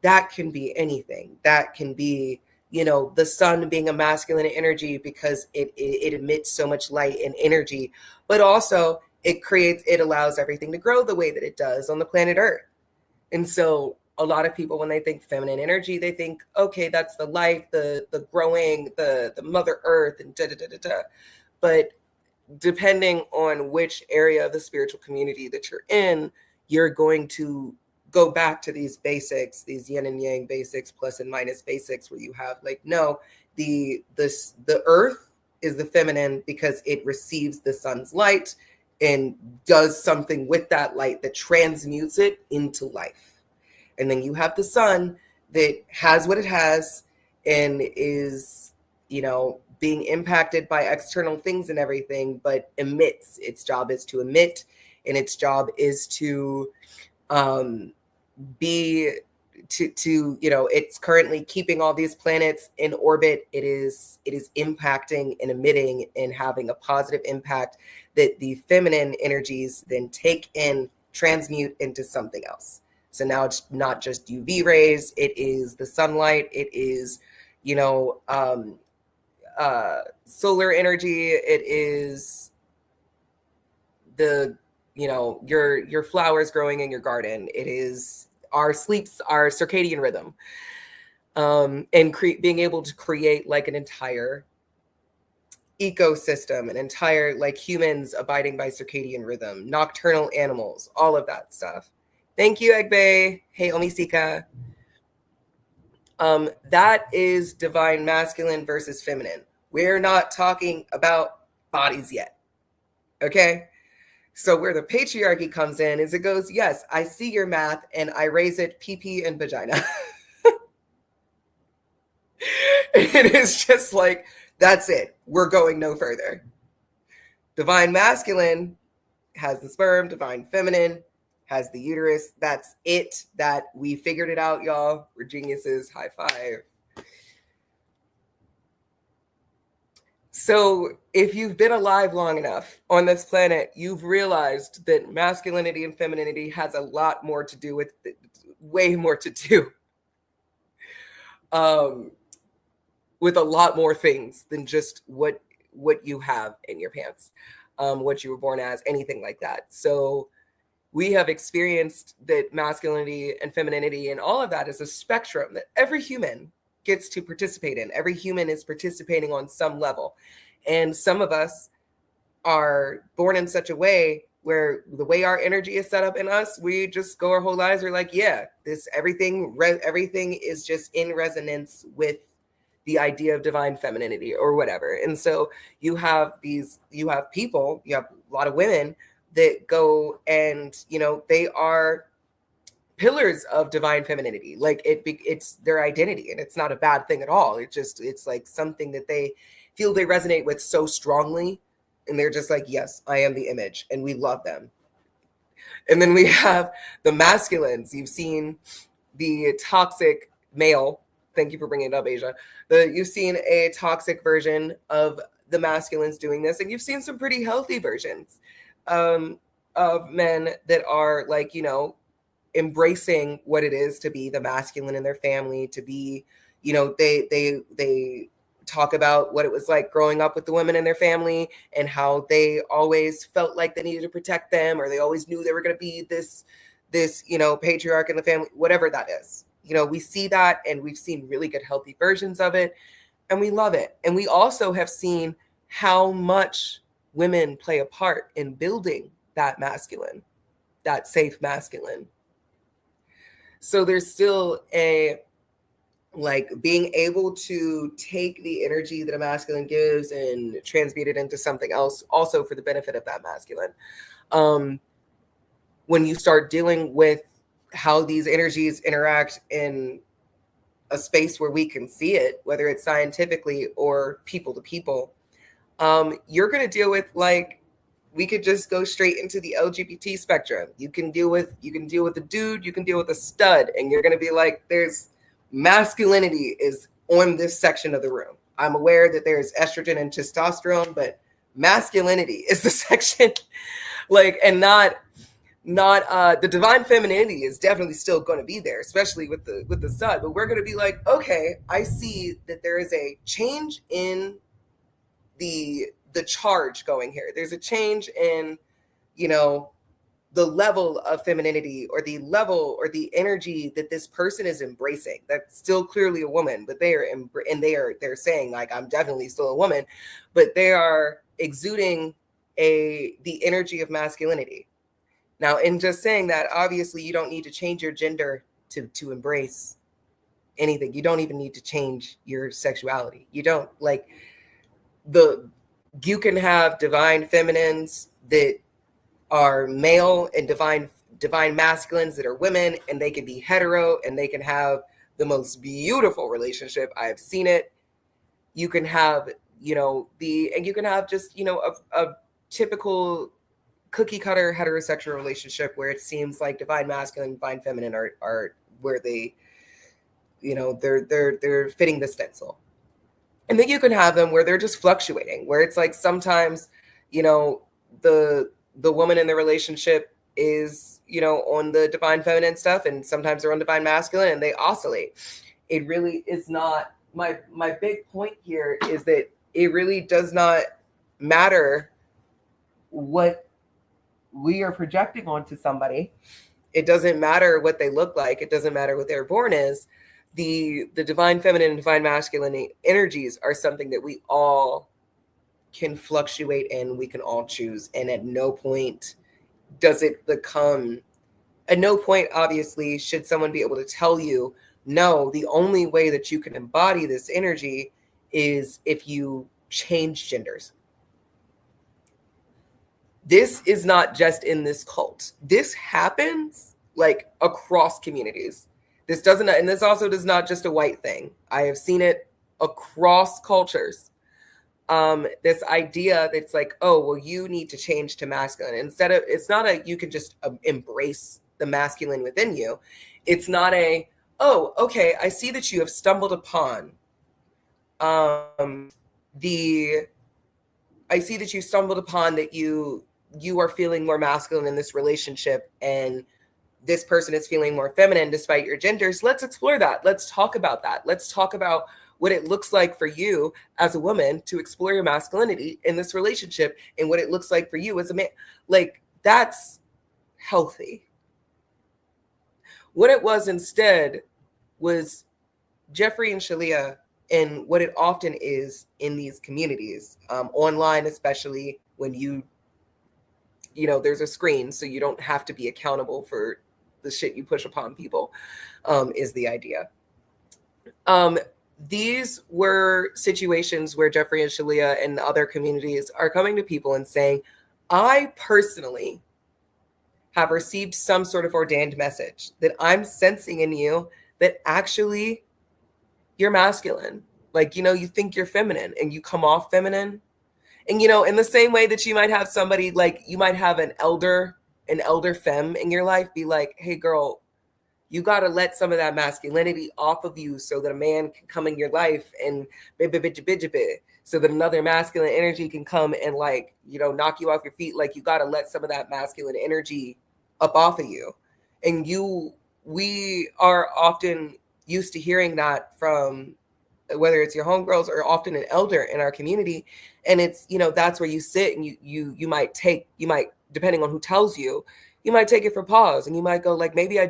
that can be anything. That can be, the sun being a masculine energy because it emits so much light and energy, but also it allows everything to grow the way that it does on the planet Earth. And so a lot of people, when they think feminine energy, they think, okay, that's the life, the growing, the Mother Earth, and da da da da da. But depending on which area of the spiritual community that you're in, you're going to go back to these basics, these yin and yang basics, plus and minus basics, where you have the earth is the feminine because it receives the sun's light and does something with that light that transmutes it into life. And then you have the sun that has what it has and is, being impacted by external things and everything, but emits. Its job is to emit, and its job is to it's currently keeping all these planets in orbit. It is impacting and emitting and having a positive impact that the feminine energies then take in, transmute into something else. So now it's not just UV rays, it is the sunlight, it is, solar energy, it is the, your flowers growing in your garden, it is our sleeps, our circadian rhythm, and being able to create like an entire ecosystem, an entire, like, humans abiding by circadian rhythm, nocturnal animals, all of that stuff. Thank you, Egbe. Hey, Omisika. That is divine masculine versus feminine. We're not talking about bodies yet. Okay? So where the patriarchy comes in is it goes, yes, I see your math and I raise it PP and vagina. It is just like, that's it. We're going no further. Divine masculine has the sperm, divine feminine has the uterus. That's it. That we figured it out, y'all. We're geniuses. High five. So if you've been alive long enough on this planet, you've realized that masculinity and femininity has a lot more to do with, way more to do with a lot more things than just what you have in your pants, what you were born as, anything like that. So we have experienced that masculinity and femininity and all of that is a spectrum that every human gets to participate in. Every human is participating on some level. And some of us are born in such a way where the way our energy is set up in us, we just go our whole lives, we're like, yeah, everything is just in resonance with the idea of divine femininity or whatever. And so you have people, you have a lot of women that go and, they are pillars of divine femininity. Like it's their identity, and it's not a bad thing at all. It's like something that they feel they resonate with so strongly. And they're just like, yes, I am the image, and we love them. And then we have the masculines. You've seen the toxic male. Thank you for bringing it up, Asia. You've seen a toxic version of the masculines doing this, and you've seen some pretty healthy versions of men that are like, you know, embracing what it is to be the masculine in their family, to be, you know, they talk about what it was like growing up with the women in their family and how they always felt like they needed to protect them, or they always knew they were going to be this, you know, patriarch in the family, whatever that is. You know, we see that, and we've seen really good, healthy versions of it, and we love it. And we also have seen how much women play a part in building that masculine, that safe masculine. So there's still a, like, being able to take the energy that a masculine gives and transmute it into something else, also for the benefit of that masculine. When you start dealing with how these energies interact in a space where we can see it, whether it's scientifically or people to people, you're going to deal with, like, we could just go straight into the LGBT spectrum. You can deal with a dude, you can deal with a stud, and you're going to be like, there's masculinity is on this section of the room. I'm aware that there's estrogen and testosterone, but masculinity is the section, like, and not the divine femininity is definitely still going to be there, especially with the stud. But we're going to be like, okay, I see that there is a change in the charge going here. There's a change in, you know, the level of femininity, or the level or the energy that this person is embracing. That's still clearly a woman, but they're saying, like, I'm definitely still a woman, but they are exuding the energy of masculinity. Now, in just saying that, obviously you don't need to change your gender to embrace anything. You don't even need to change your sexuality. You don't, like, you can have divine feminines that are male and divine masculines that are women, and they can be hetero, and they can have the most beautiful relationship. I have seen it. You can have, you know, you can have just, you know, a typical cookie cutter heterosexual relationship where it seems like divine masculine, divine feminine are where they, you know, they're fitting the stencil. And then you can have them where they're just fluctuating, where it's like sometimes, you know, the woman in the relationship is, you know, on the divine feminine stuff, and sometimes they're on divine masculine, and they oscillate. It really is not, my big point here is that it really does not matter what we are projecting onto somebody. It doesn't matter what they look like. It doesn't matter what they're born as. The divine feminine and divine masculine energies are something that we all can fluctuate in, we can all choose. And at no point obviously should someone be able to tell you, no, the only way that you can embody this energy is if you change genders. This is not just in this cult. This happens, like, across communities. This also does not just a white thing. I have seen it across cultures. This idea that's like, oh, well, you need to change to masculine. It's not you can just embrace the masculine within you. It's not oh, okay, I see that you have stumbled upon that you are feeling more masculine in this relationship, and this person is feeling more feminine despite your genders. Let's explore that. Let's talk about that. Let's talk about what it looks like for you as a woman to explore your masculinity in this relationship, and what it looks like for you as a man. Like, that's healthy. What it was instead was Jeffrey and Shalia, and what it often is in these communities, online, especially when you know, there's a screen, so you don't have to be accountable for the shit you push upon people, is the idea. These were situations where Jeffrey and Shalia and other communities are coming to people and saying, I personally have received some sort of ordained message that I'm sensing in you that actually you're masculine. Like, you know, you think you're feminine and you come off feminine. And, you know, in the same way that you might have somebody, like, you might have an elder femme in your life be like, hey, girl, You got to let some of that masculinity off of you so that a man can come in your life and so that another masculine energy can come and like, you know, knock you off your feet. Like you got to let some of that masculine energy up off of you. And we are often used to hearing that from whether it's your homegirls or often an elder in our community. And it's, you know, that's where you sit and you might depending on who tells you, you might take it for pause and you might go like, maybe I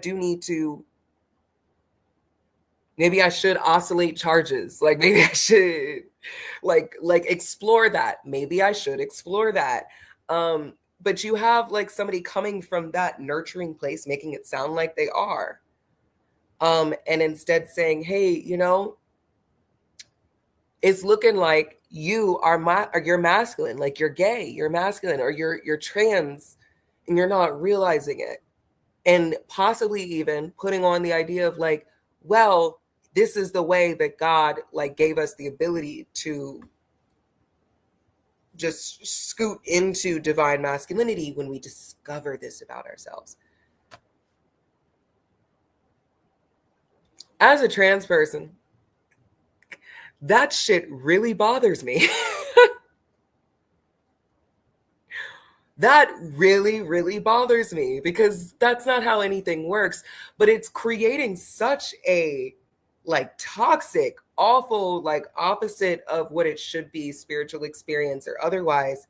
should oscillate charges. Like maybe I should like explore that. Maybe I should explore that. But you have like somebody coming from that nurturing place, making it sound like they are. And instead saying, hey, you know, it's looking like you or you're masculine, like you're gay, you're masculine, or you're trans, and you're not realizing it. And possibly even putting on the idea of like, well, this is the way that God like gave us the ability to just scoot into divine masculinity when we discover this about ourselves. As a trans person, that shit really bothers me. That really, really bothers me because that's not how anything works. But it's creating such a like toxic, awful, like opposite of what it should be, spiritual experience or otherwise.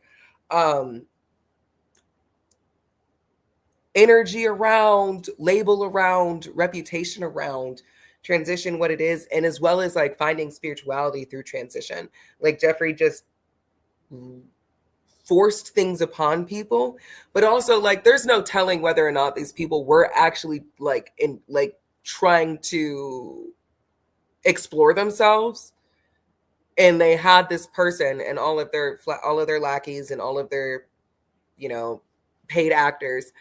Energy around, label around, reputation around transition, what it is, and as well as like finding spirituality through transition. Like Jeffrey just forced things upon people, but also like there's no telling whether or not these people were actually like trying to explore themselves, and they had this person and all of their lackeys and all of their, you know, paid actors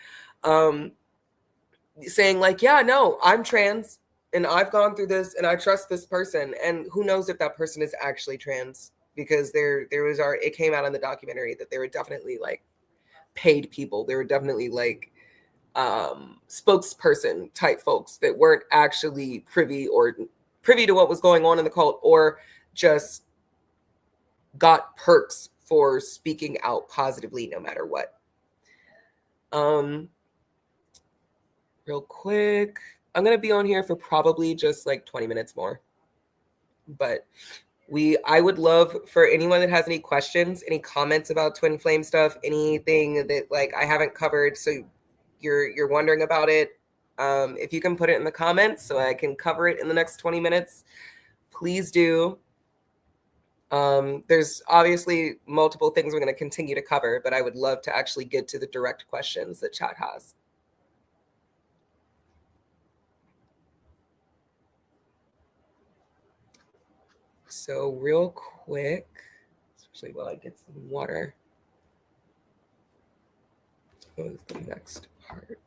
saying like, yeah, no, I'm trans and I've gone through this and I trust this person. And who knows if that person is actually trans, because it came out in the documentary that there were definitely like paid people. There were definitely like spokesperson type folks that weren't actually privy to what was going on in the cult, or just got perks for speaking out positively no matter what. Real quick, I'm going to be on here for probably just like 20 minutes more. But I would love for anyone that has any questions, any comments about twin flame stuff, anything that like I haven't covered, so you're wondering about it. If you can put it in the comments so I can cover it in the next 20 minutes, please do. There's obviously multiple things we're going to continue to cover, but I would love to actually get to the direct questions that chat has. So real quick, especially while I get some water. What is the next part?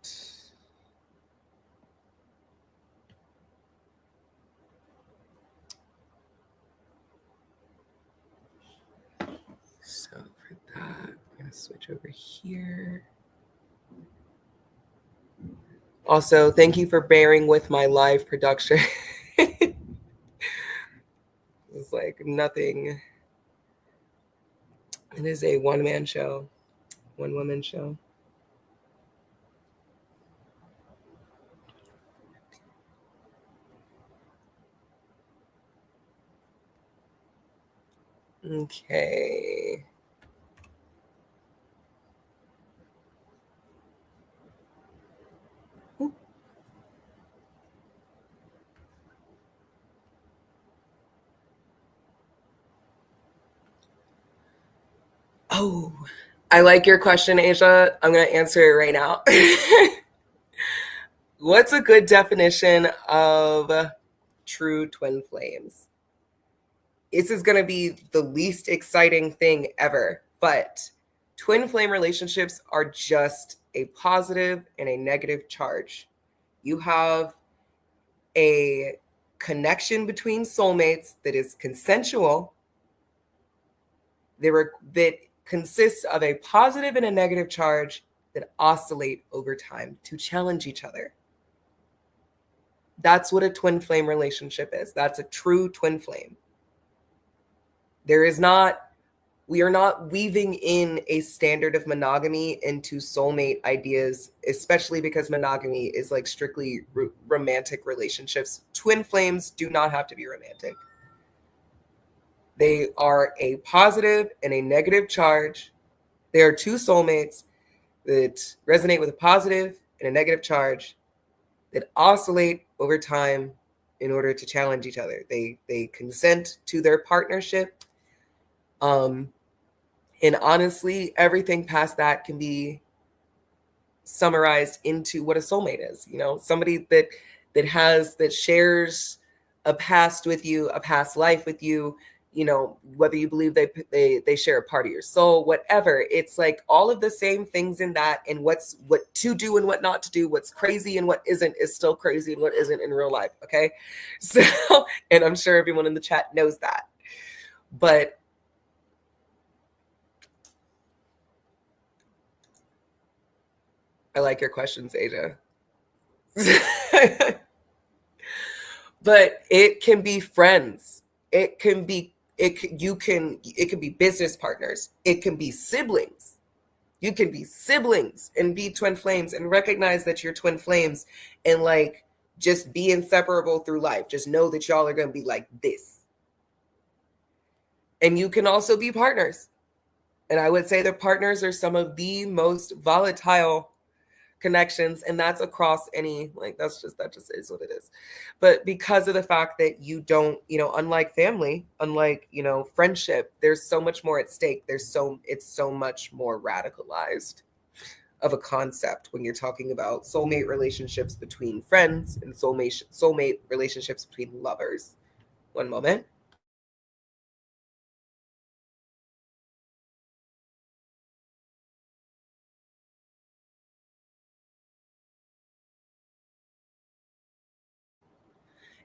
So for that, I'm going to switch over here. Also, thank you for bearing with my live production. It's like nothing. It is a one-man show, one-woman show. Okay. Oh, I like your question, Asia. I'm going to answer it right now. What's a good definition of true twin flames? This is going to be the least exciting thing ever, but twin flame relationships are just a positive and a negative charge. You have a connection between soulmates that is consensual, that consists of a positive and a negative charge that oscillate over time to challenge each other. That's what a twin flame relationship is. That's a true twin flame. We are not weaving in a standard of monogamy into soulmate ideas, especially because monogamy is like strictly romantic relationships. Twin flames do not have to be romantic. They are a positive and a negative charge. They are two soulmates that resonate with a positive and a negative charge that oscillate over time in order to challenge each other. They consent to their partnership. And honestly, everything past that can be summarized into what a soulmate is. You know, somebody that shares a past with you, a past life with you. You know, whether you believe they share a part of your soul, whatever. It's like all of the same things in that, and what to do and what not to do, what's crazy and what isn't is still crazy and what isn't in real life. Okay, so, and I'm sure everyone in the chat knows that, but I like your questions, Asia. But it can be friends. It can be business partners. It can be siblings. You can be siblings and be twin flames and recognize that you're twin flames and like just be inseparable through life. Just know that y'all are going to be like this. And you can also be partners. And I would say that partners are some of the most volatile connections, and that's across any, like, that just is what it is. But because of the fact that you don't, unlike family, unlike, friendship, there's so much more at stake. It's so much more radicalized of a concept when you're talking about soulmate relationships between friends and soulmate relationships between lovers. One moment.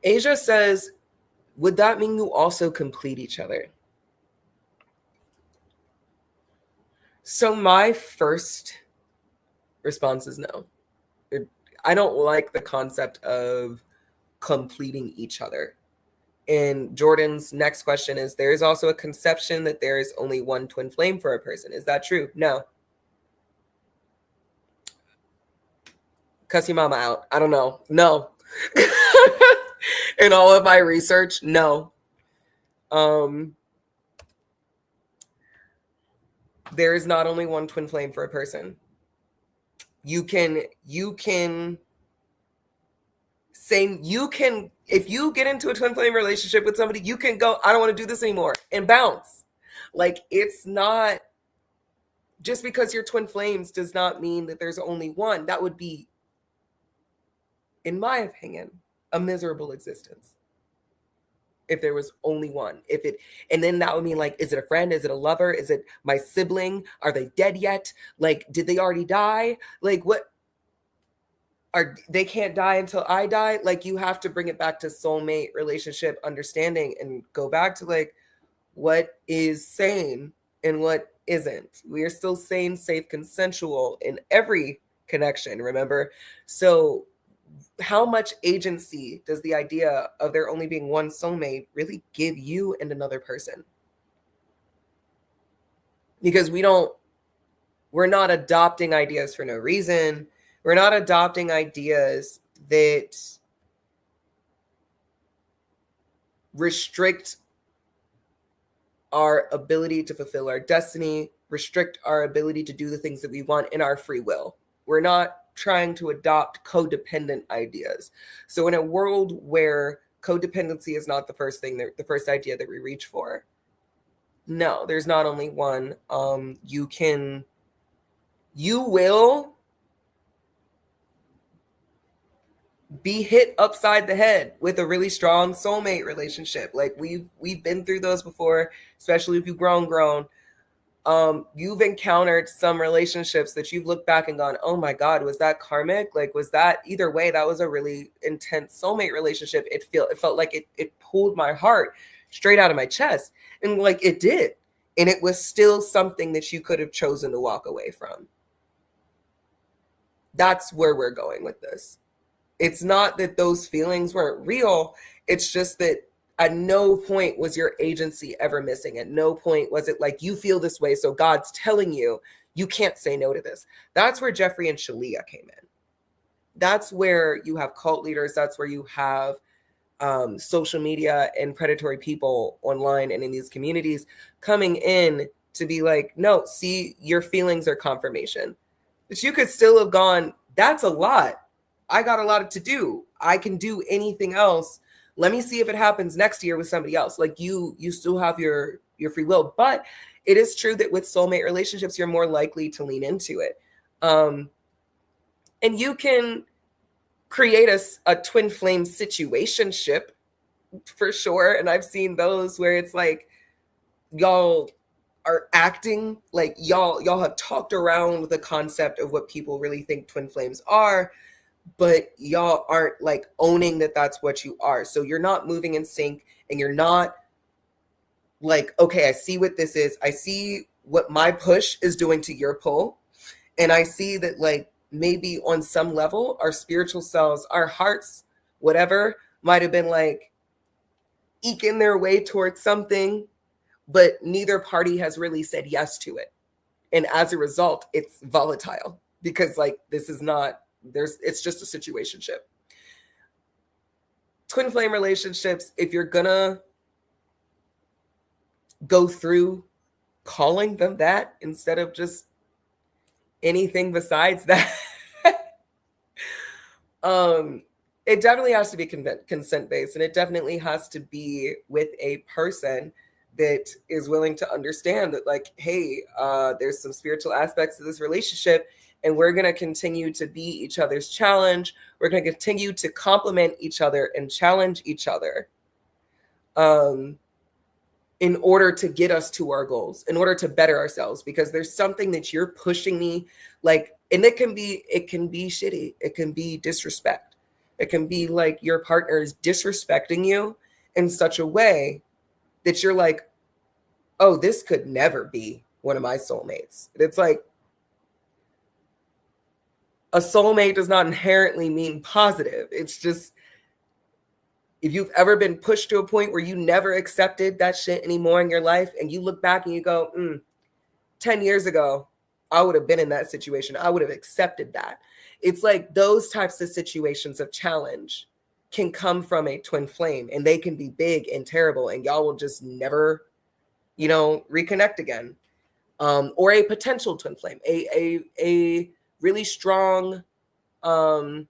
Asia says, would that mean you also complete each other? So my first response is no. I don't like the concept of completing each other. And Jordan's next question is, there is also a conception that there is only one twin flame for a person. Is that true? No. Cuss your mama out. I don't know. No. In all of my research, no. There is not only one twin flame for a person. You can if you get into a twin flame relationship with somebody, you can go, I don't want to do this anymore, and bounce. Like, it's not just because you're twin flames does not mean that there's only one. That would be, in my opinion, a miserable existence if there was only one. And then that would mean, like, is it a friend? Is it a lover? Is it my sibling? Are they dead yet? Like, did they already die? Like, what? They can't die until I die? Like, you have to bring it back to soulmate relationship understanding and go back to, like, what is sane and what isn't. We are still sane, safe, consensual in every connection, remember? So how much agency does the idea of there only being one soulmate really give you and another person? Because we're not adopting ideas for no reason. We're not adopting ideas that restrict our ability to fulfill our destiny, restrict our ability to do the things that we want in our free will. We're not trying to adopt codependent ideas. So in a world where codependency is not the first idea that we reach for, no, there's not only one. You will be hit upside the head with a really strong soulmate relationship. Like, we've been through those before, especially if you've grown. You've encountered some relationships that you've looked back and gone, oh my God, was that karmic? Like, was that, either way, that was a really intense soulmate relationship. It felt like it pulled my heart straight out of my chest. And like, it did. And it was still something that you could have chosen to walk away from. That's where we're going with this. It's not that those feelings weren't real. It's just that at no point was your agency ever missing. At no point was it like, you feel this way, so God's telling you, you can't say no to this. That's where Jeffrey and Shalia came in. That's where you have cult leaders. That's where you have social media and predatory people online and in these communities coming in to be like, no, see, your feelings are confirmation. But you could still have gone, that's a lot. I got a lot to do. I can do anything else. Let me see if it happens next year with somebody else. Like you still have your free will. But it is true that with soulmate relationships, you're more likely to lean into it. And you can create a twin flame situationship for sure. And I've seen those where it's like, y'all are acting like y'all have talked around the concept of what people really think twin flames are, but y'all aren't like owning that that's what you are. So you're not moving in sync, and you're not like, okay, I see what this is. I see what my push is doing to your pull. And I see that like maybe on some level, our spiritual selves, our hearts, whatever, might have been like eking their way towards something, but neither party has really said yes to it. And as a result, it's volatile because like, this is not, it's just a situationship. Twin flame relationships, if you're gonna go through calling them that instead of just anything besides that, it definitely has to be consent based, and it definitely has to be with a person that is willing to understand that like, hey, there's some spiritual aspects to this relationship, and we're going to continue to be each other's challenge. We're going to continue to complement each other and challenge each other in order to get us to our goals, in order to better ourselves, because there's something that you're pushing me like, and it can be shitty. It can be disrespect. It can be like your partner is disrespecting you in such a way that you're like, oh, this could never be one of my soulmates. It's like, a soulmate does not inherently mean positive. It's just, if you've ever been pushed to a point where you never accepted that shit anymore in your life, and you look back and you go, 10 years ago, I would have been in that situation. I would have accepted that. It's like those types of situations of challenge can come from a twin flame, and they can be big and terrible, and y'all will just never, reconnect again. Or a potential twin flame, a really strong soulmate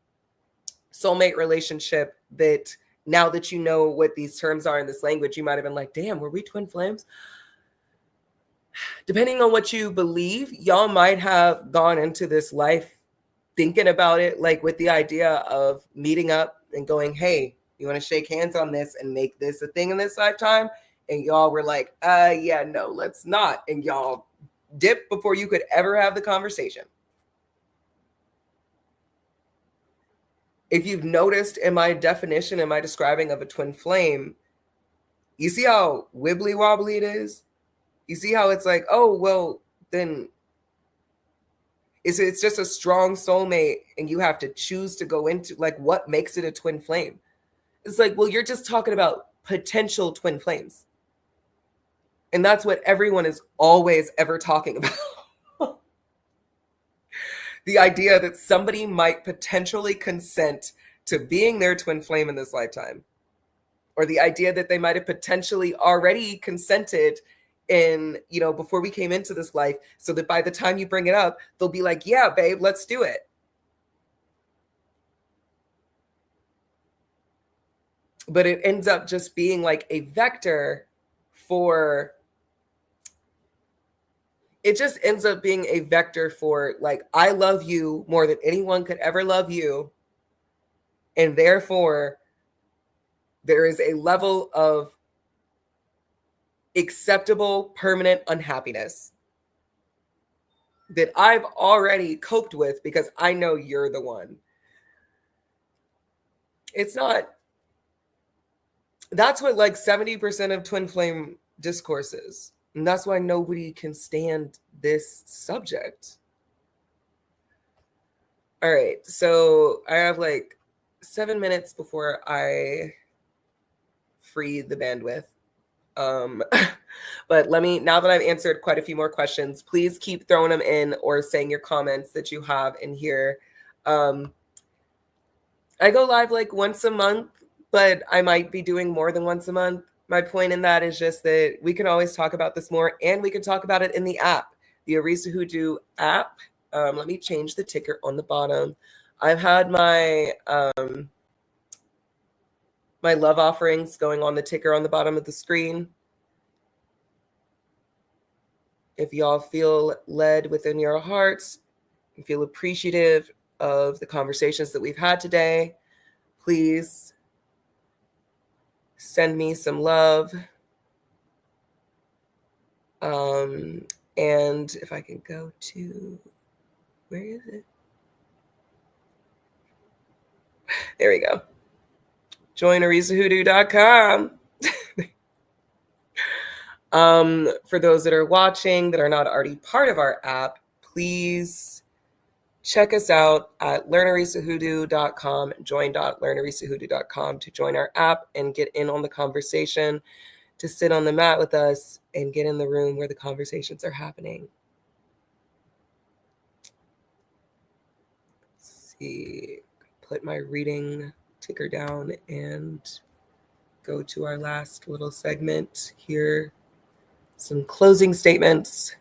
relationship that now that you know what these terms are in this language, you might have been like, damn, were we twin flames? Depending on what you believe, y'all might have gone into this life thinking about it, like with the idea of meeting up and going, hey, you want to shake hands on this and make this a thing in this lifetime? And y'all were like, yeah, no, let's not. And y'all dipped before you could ever have the conversation. If you've noticed in my definition, in my describing of a twin flame, you see how wibbly wobbly it is? You see how it's like, oh, well, then it's just a strong soulmate, and you have to choose to go into, like, what makes it a twin flame? It's like, well, you're just talking about potential twin flames. And that's what everyone is always ever talking about. The idea that somebody might potentially consent to being their twin flame in this lifetime, or the idea that they might have potentially already consented in, before we came into this life, so that by the time you bring it up, they'll be like, yeah, babe, let's do it. But it ends up just being like a vector for, it just ends up being a vector for like, I love you more than anyone could ever love you. And therefore, there is a level of acceptable permanent unhappiness that I've already coped with because I know you're the one. It's not, that's what like 70% of twin flame discourse is. And that's why nobody can stand this subject. All right, so I have like 7 minutes before I free the bandwidth. But now that I've answered quite a few more questions, please keep throwing them in or saying your comments that you have in here. I go live like once a month, but I might be doing more than once a month. My point in that is just that we can always talk about this more, and we can talk about it in the app, the Arisa Hoodoo app. Let me change the ticker on the bottom. I've had my my love offerings going on the ticker on the bottom of the screen. If y'all feel led within your hearts and feel appreciative of the conversations that we've had today, please send me some love. And if I can go to, where is it? There we go. JoinArisaHoodoo.com. For those that are watching that are not already part of our app, please check us out at learnarisahoodoo.com, join.learnarisahoodoo.com to join our app and get in on the conversation, to sit on the mat with us and get in the room where the conversations are happening. Let's see, put my reading ticker down and go to our last little segment here. Some closing statements.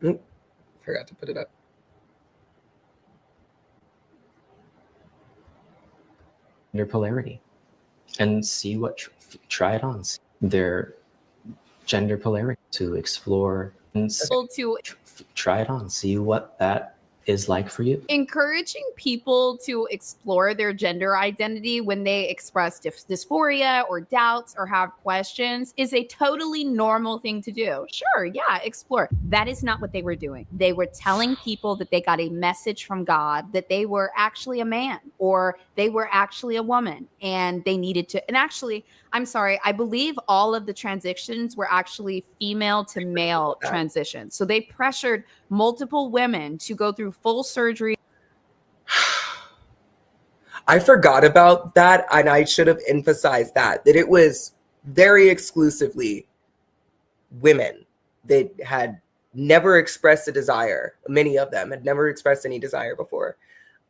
Oop, forgot to put it up.
Gender polarity, and see what, try it on. See their gender polarity, to explore and
To
try it on. See what that is like for you.
encouraging people to explore their gender identity when they express dysphoria or doubts or have questions is a totally normal thing to do. Sure, yeah, explore. That is not what they were doing. They were telling people that they got a message from God that they were actually a man or they were actually a woman and they needed to. And actually, I'm sorry, I believe all of the transitions were actually female to male transitions. So they pressured multiple women to go through full surgery.
I forgot about that, and I should have emphasized that it was very exclusively women that had never expressed a desire. Many of them had never expressed any desire before,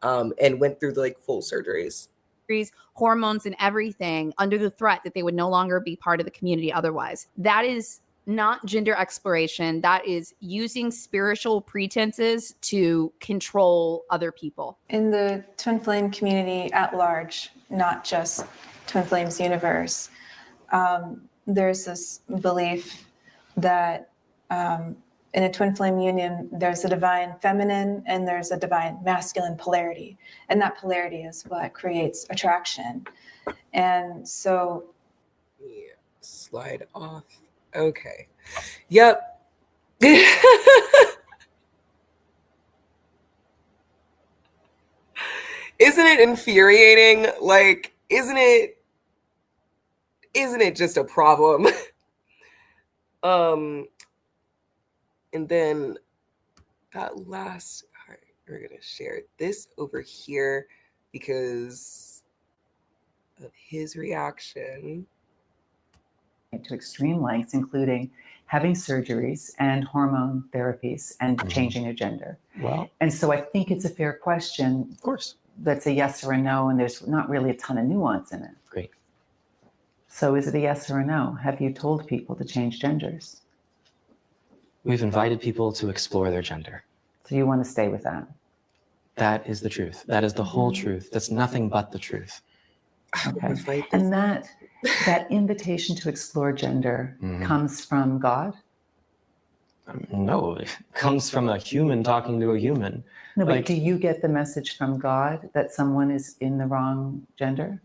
and went through like full surgeries.
Hormones and everything under the threat that they would no longer be part of the community otherwise. That is not gender exploration. That is using spiritual pretenses to control other people.
In the Twin Flame community at large, not just Twin Flames universe, there's this belief that in a twin flame union, there's a divine feminine and there's a divine masculine polarity. And that polarity is what creates attraction. And so...
Yeah, slide off. Okay. Yep. Isn't it infuriating? Like, isn't it just a problem? And then that last, all right, we're gonna share this over here because of his reaction.
To extreme lengths, including having surgeries and hormone therapies and changing their gender.
Well,
And so I think it's a fair question.
of course.
That's a yes or a no, and there's not really a ton of nuance in it.
Great.
So is it a yes or a no? Have you told people to change genders?
We've invited people to explore their gender.
So you want to stay with that?
That is the truth. That is the whole truth. That's nothing but the truth.
Okay. And that invitation to explore gender comes from God?
No, it comes from a human talking to a human.
No, but
Like-
do you get the message from God that someone is in the wrong gender?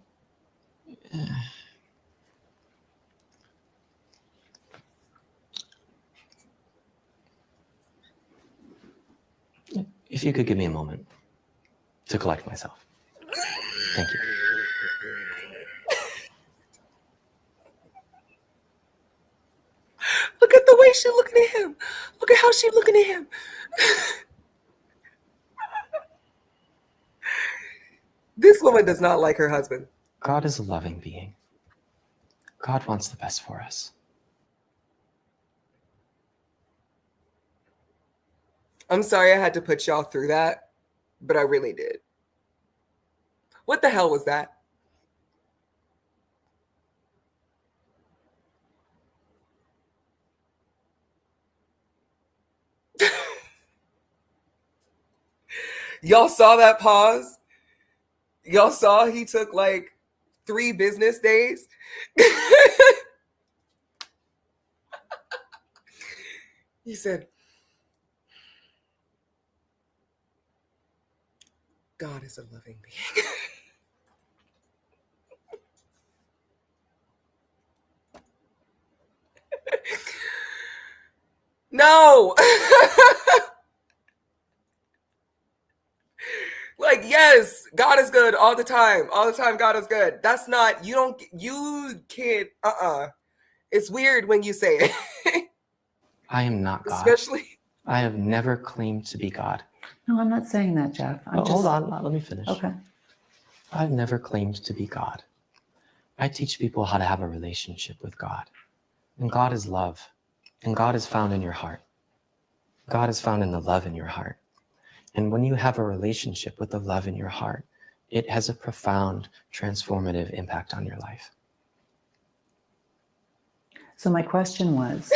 If you could give me a moment to collect myself. Thank you.
Look at the way she's looking at him. Look at how she's looking at him. This woman does not like her husband.
God is a loving being. God wants the best for us.
I'm sorry I had to put y'all through that, but I really did. What the hell was that? Y'all saw that pause? Y'all saw he took like 3 business days? He said, God is a loving being. No. Like, yes, God is good all the time. All the time, God is good. That's not, you can't, It's weird when you say it.
I am not God.
Especially.
I have never claimed to be God.
No, I'm not saying that, Jeff.
Hold on, let me finish.
Okay.
I've never claimed to be God. I teach people how to have a relationship with God. And God is love. And God is found in your heart. God is found in the love in your heart. And when you have a relationship with the love in your heart, it has a profound transformative impact on your life.
So my question was,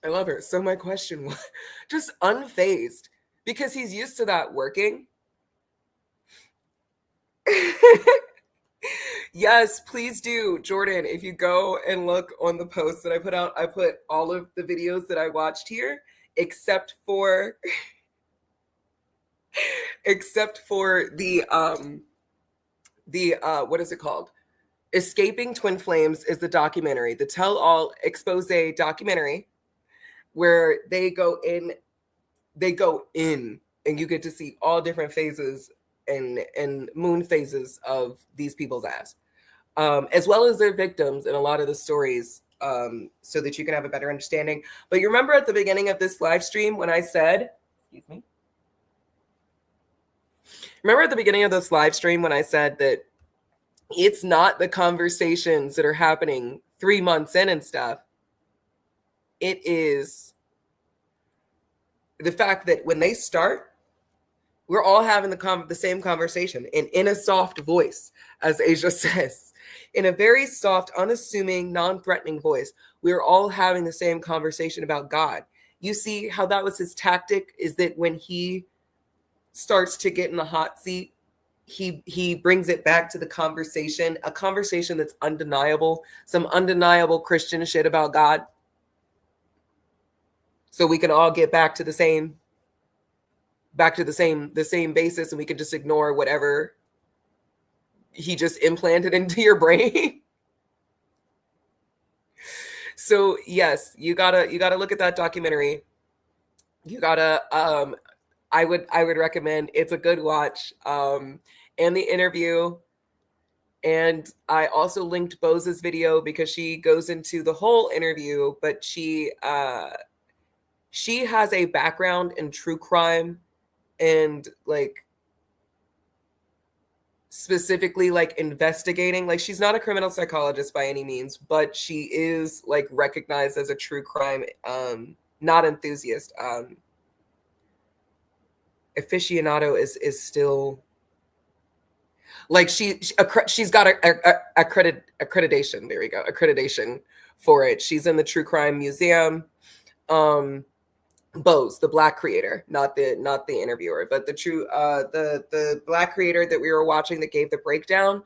I love her. So my question was just unfazed because he's used to that working. Yes, please do. Jordan, if you go and look on the post that I put out, I put all of the videos that I watched here, except for the what is it called? Escaping Twin Flames is the documentary, the tell-all expose documentary where they go in and you get to see all different phases and moon phases of these people's ass. As well as their victims in a lot of the stories, so that you can have a better understanding. But you remember at the beginning of this live stream when I said, excuse me? Remember at the beginning of this live stream when I said that it's not the conversations that are happening 3 months in and stuff. It is the fact that when they start, we're all having the same conversation and in a soft voice, as Asia says, in a very soft, unassuming, non-threatening voice. We're all having the same conversation about God. You see how that was his tactic, is that when he starts to get in the hot seat, he brings it back to the conversation, a conversation that's undeniable, some undeniable Christian shit about God. So we can all get back to the same basis, and we can just ignore whatever he just implanted into your brain. So yes, you gotta look at that documentary. You gotta I would recommend, it's a good watch. And the interview. And I also linked Bose's video because she goes into the whole interview, but she has a background in true crime and like specifically like investigating. Like, she's not a criminal psychologist by any means, but she is like recognized as a true crime not enthusiast, aficionado is still like she's got a accreditation. There we go, accreditation for it. She's in the True Crime Museum. Bose, the Black creator, not the interviewer, but the Black creator that we were watching that gave the breakdown.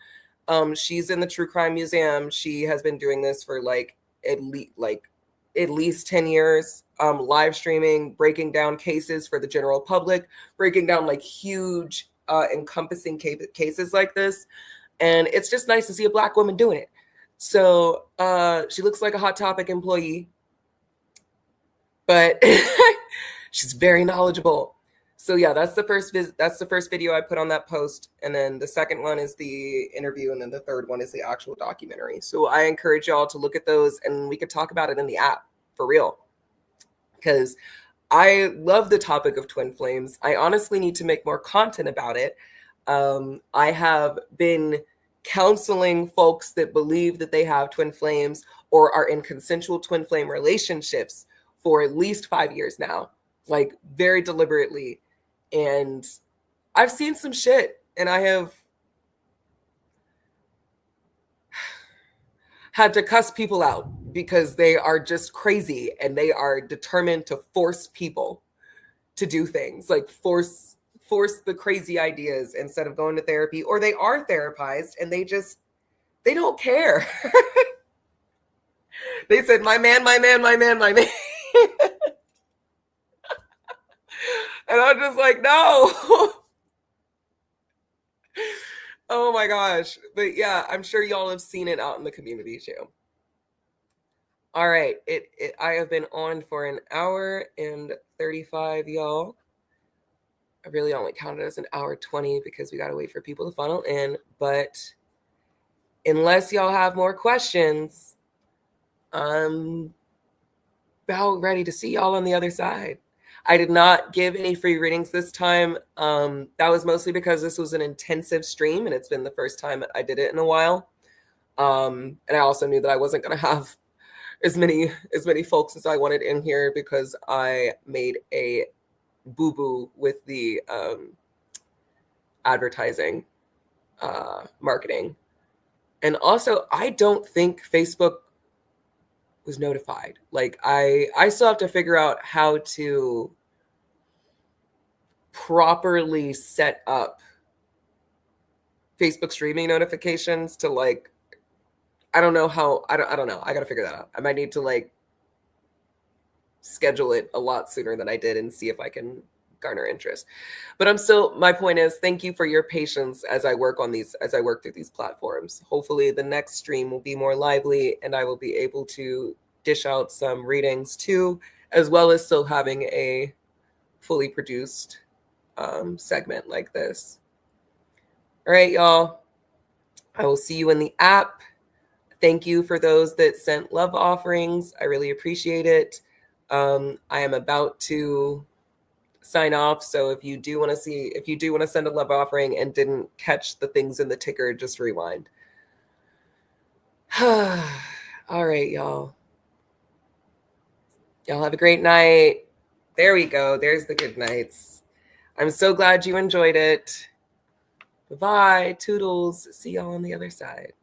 She's in the True Crime Museum. She has been doing this for at least 10 years, live streaming, breaking down cases for the general public, breaking down like huge encompassing cases like this. And it's just nice to see a Black woman doing it. So she looks like a Hot Topic employee, but she's very knowledgeable. So yeah, that's the first video I put on that post. And then the second one is the interview. And then the third one is the actual documentary. So I encourage y'all to look at those, and we could talk about it in the app for real. because I love the topic of twin flames. I honestly need to make more content about it. I have been counseling folks that believe that they have twin flames or are in consensual twin flame relationships for at least 5 years now, like very deliberately. And I've seen some shit, and I have had to cuss people out because they are just crazy and they are determined to force people to do things, like force the crazy ideas instead of going to therapy, or they are therapized and they don't care. They said, my man. And I'm just like, no. Oh my gosh. But yeah, I'm sure y'all have seen it out in the community too. All right. I have been on for an hour and 35, y'all. I really only counted as an hour 20 because we got to wait for people to funnel in. But unless y'all have more questions, I'm about ready to see y'all on the other side. I did not give any free readings this time. That was mostly because this was an intensive stream and it's been the first time I did it in a while. And I also knew that I wasn't going to have as many folks as I wanted in here because I made a boo-boo with the advertising marketing. And also, I don't think Facebook was notified. Like I still have to figure out how to properly set up Facebook streaming notifications to like, I don't know how, I don't know. I got to figure that out. I might need to like schedule it a lot sooner than I did and see if I can garner interest. But my point is, thank you for your patience as I work through these platforms. Hopefully the next stream will be more lively and I will be able to dish out some readings too, as well as still having a fully produced segment like this. All right, y'all. I will see you in the app. Thank you for those that sent love offerings. I really appreciate it. I am about to sign off. So if you do want to send a love offering and didn't catch the things in the ticker, just rewind. All right, y'all. Y'all have a great night. There we go. There's the good nights. I'm so glad you enjoyed it. Bye-bye. Toodles. See y'all on the other side.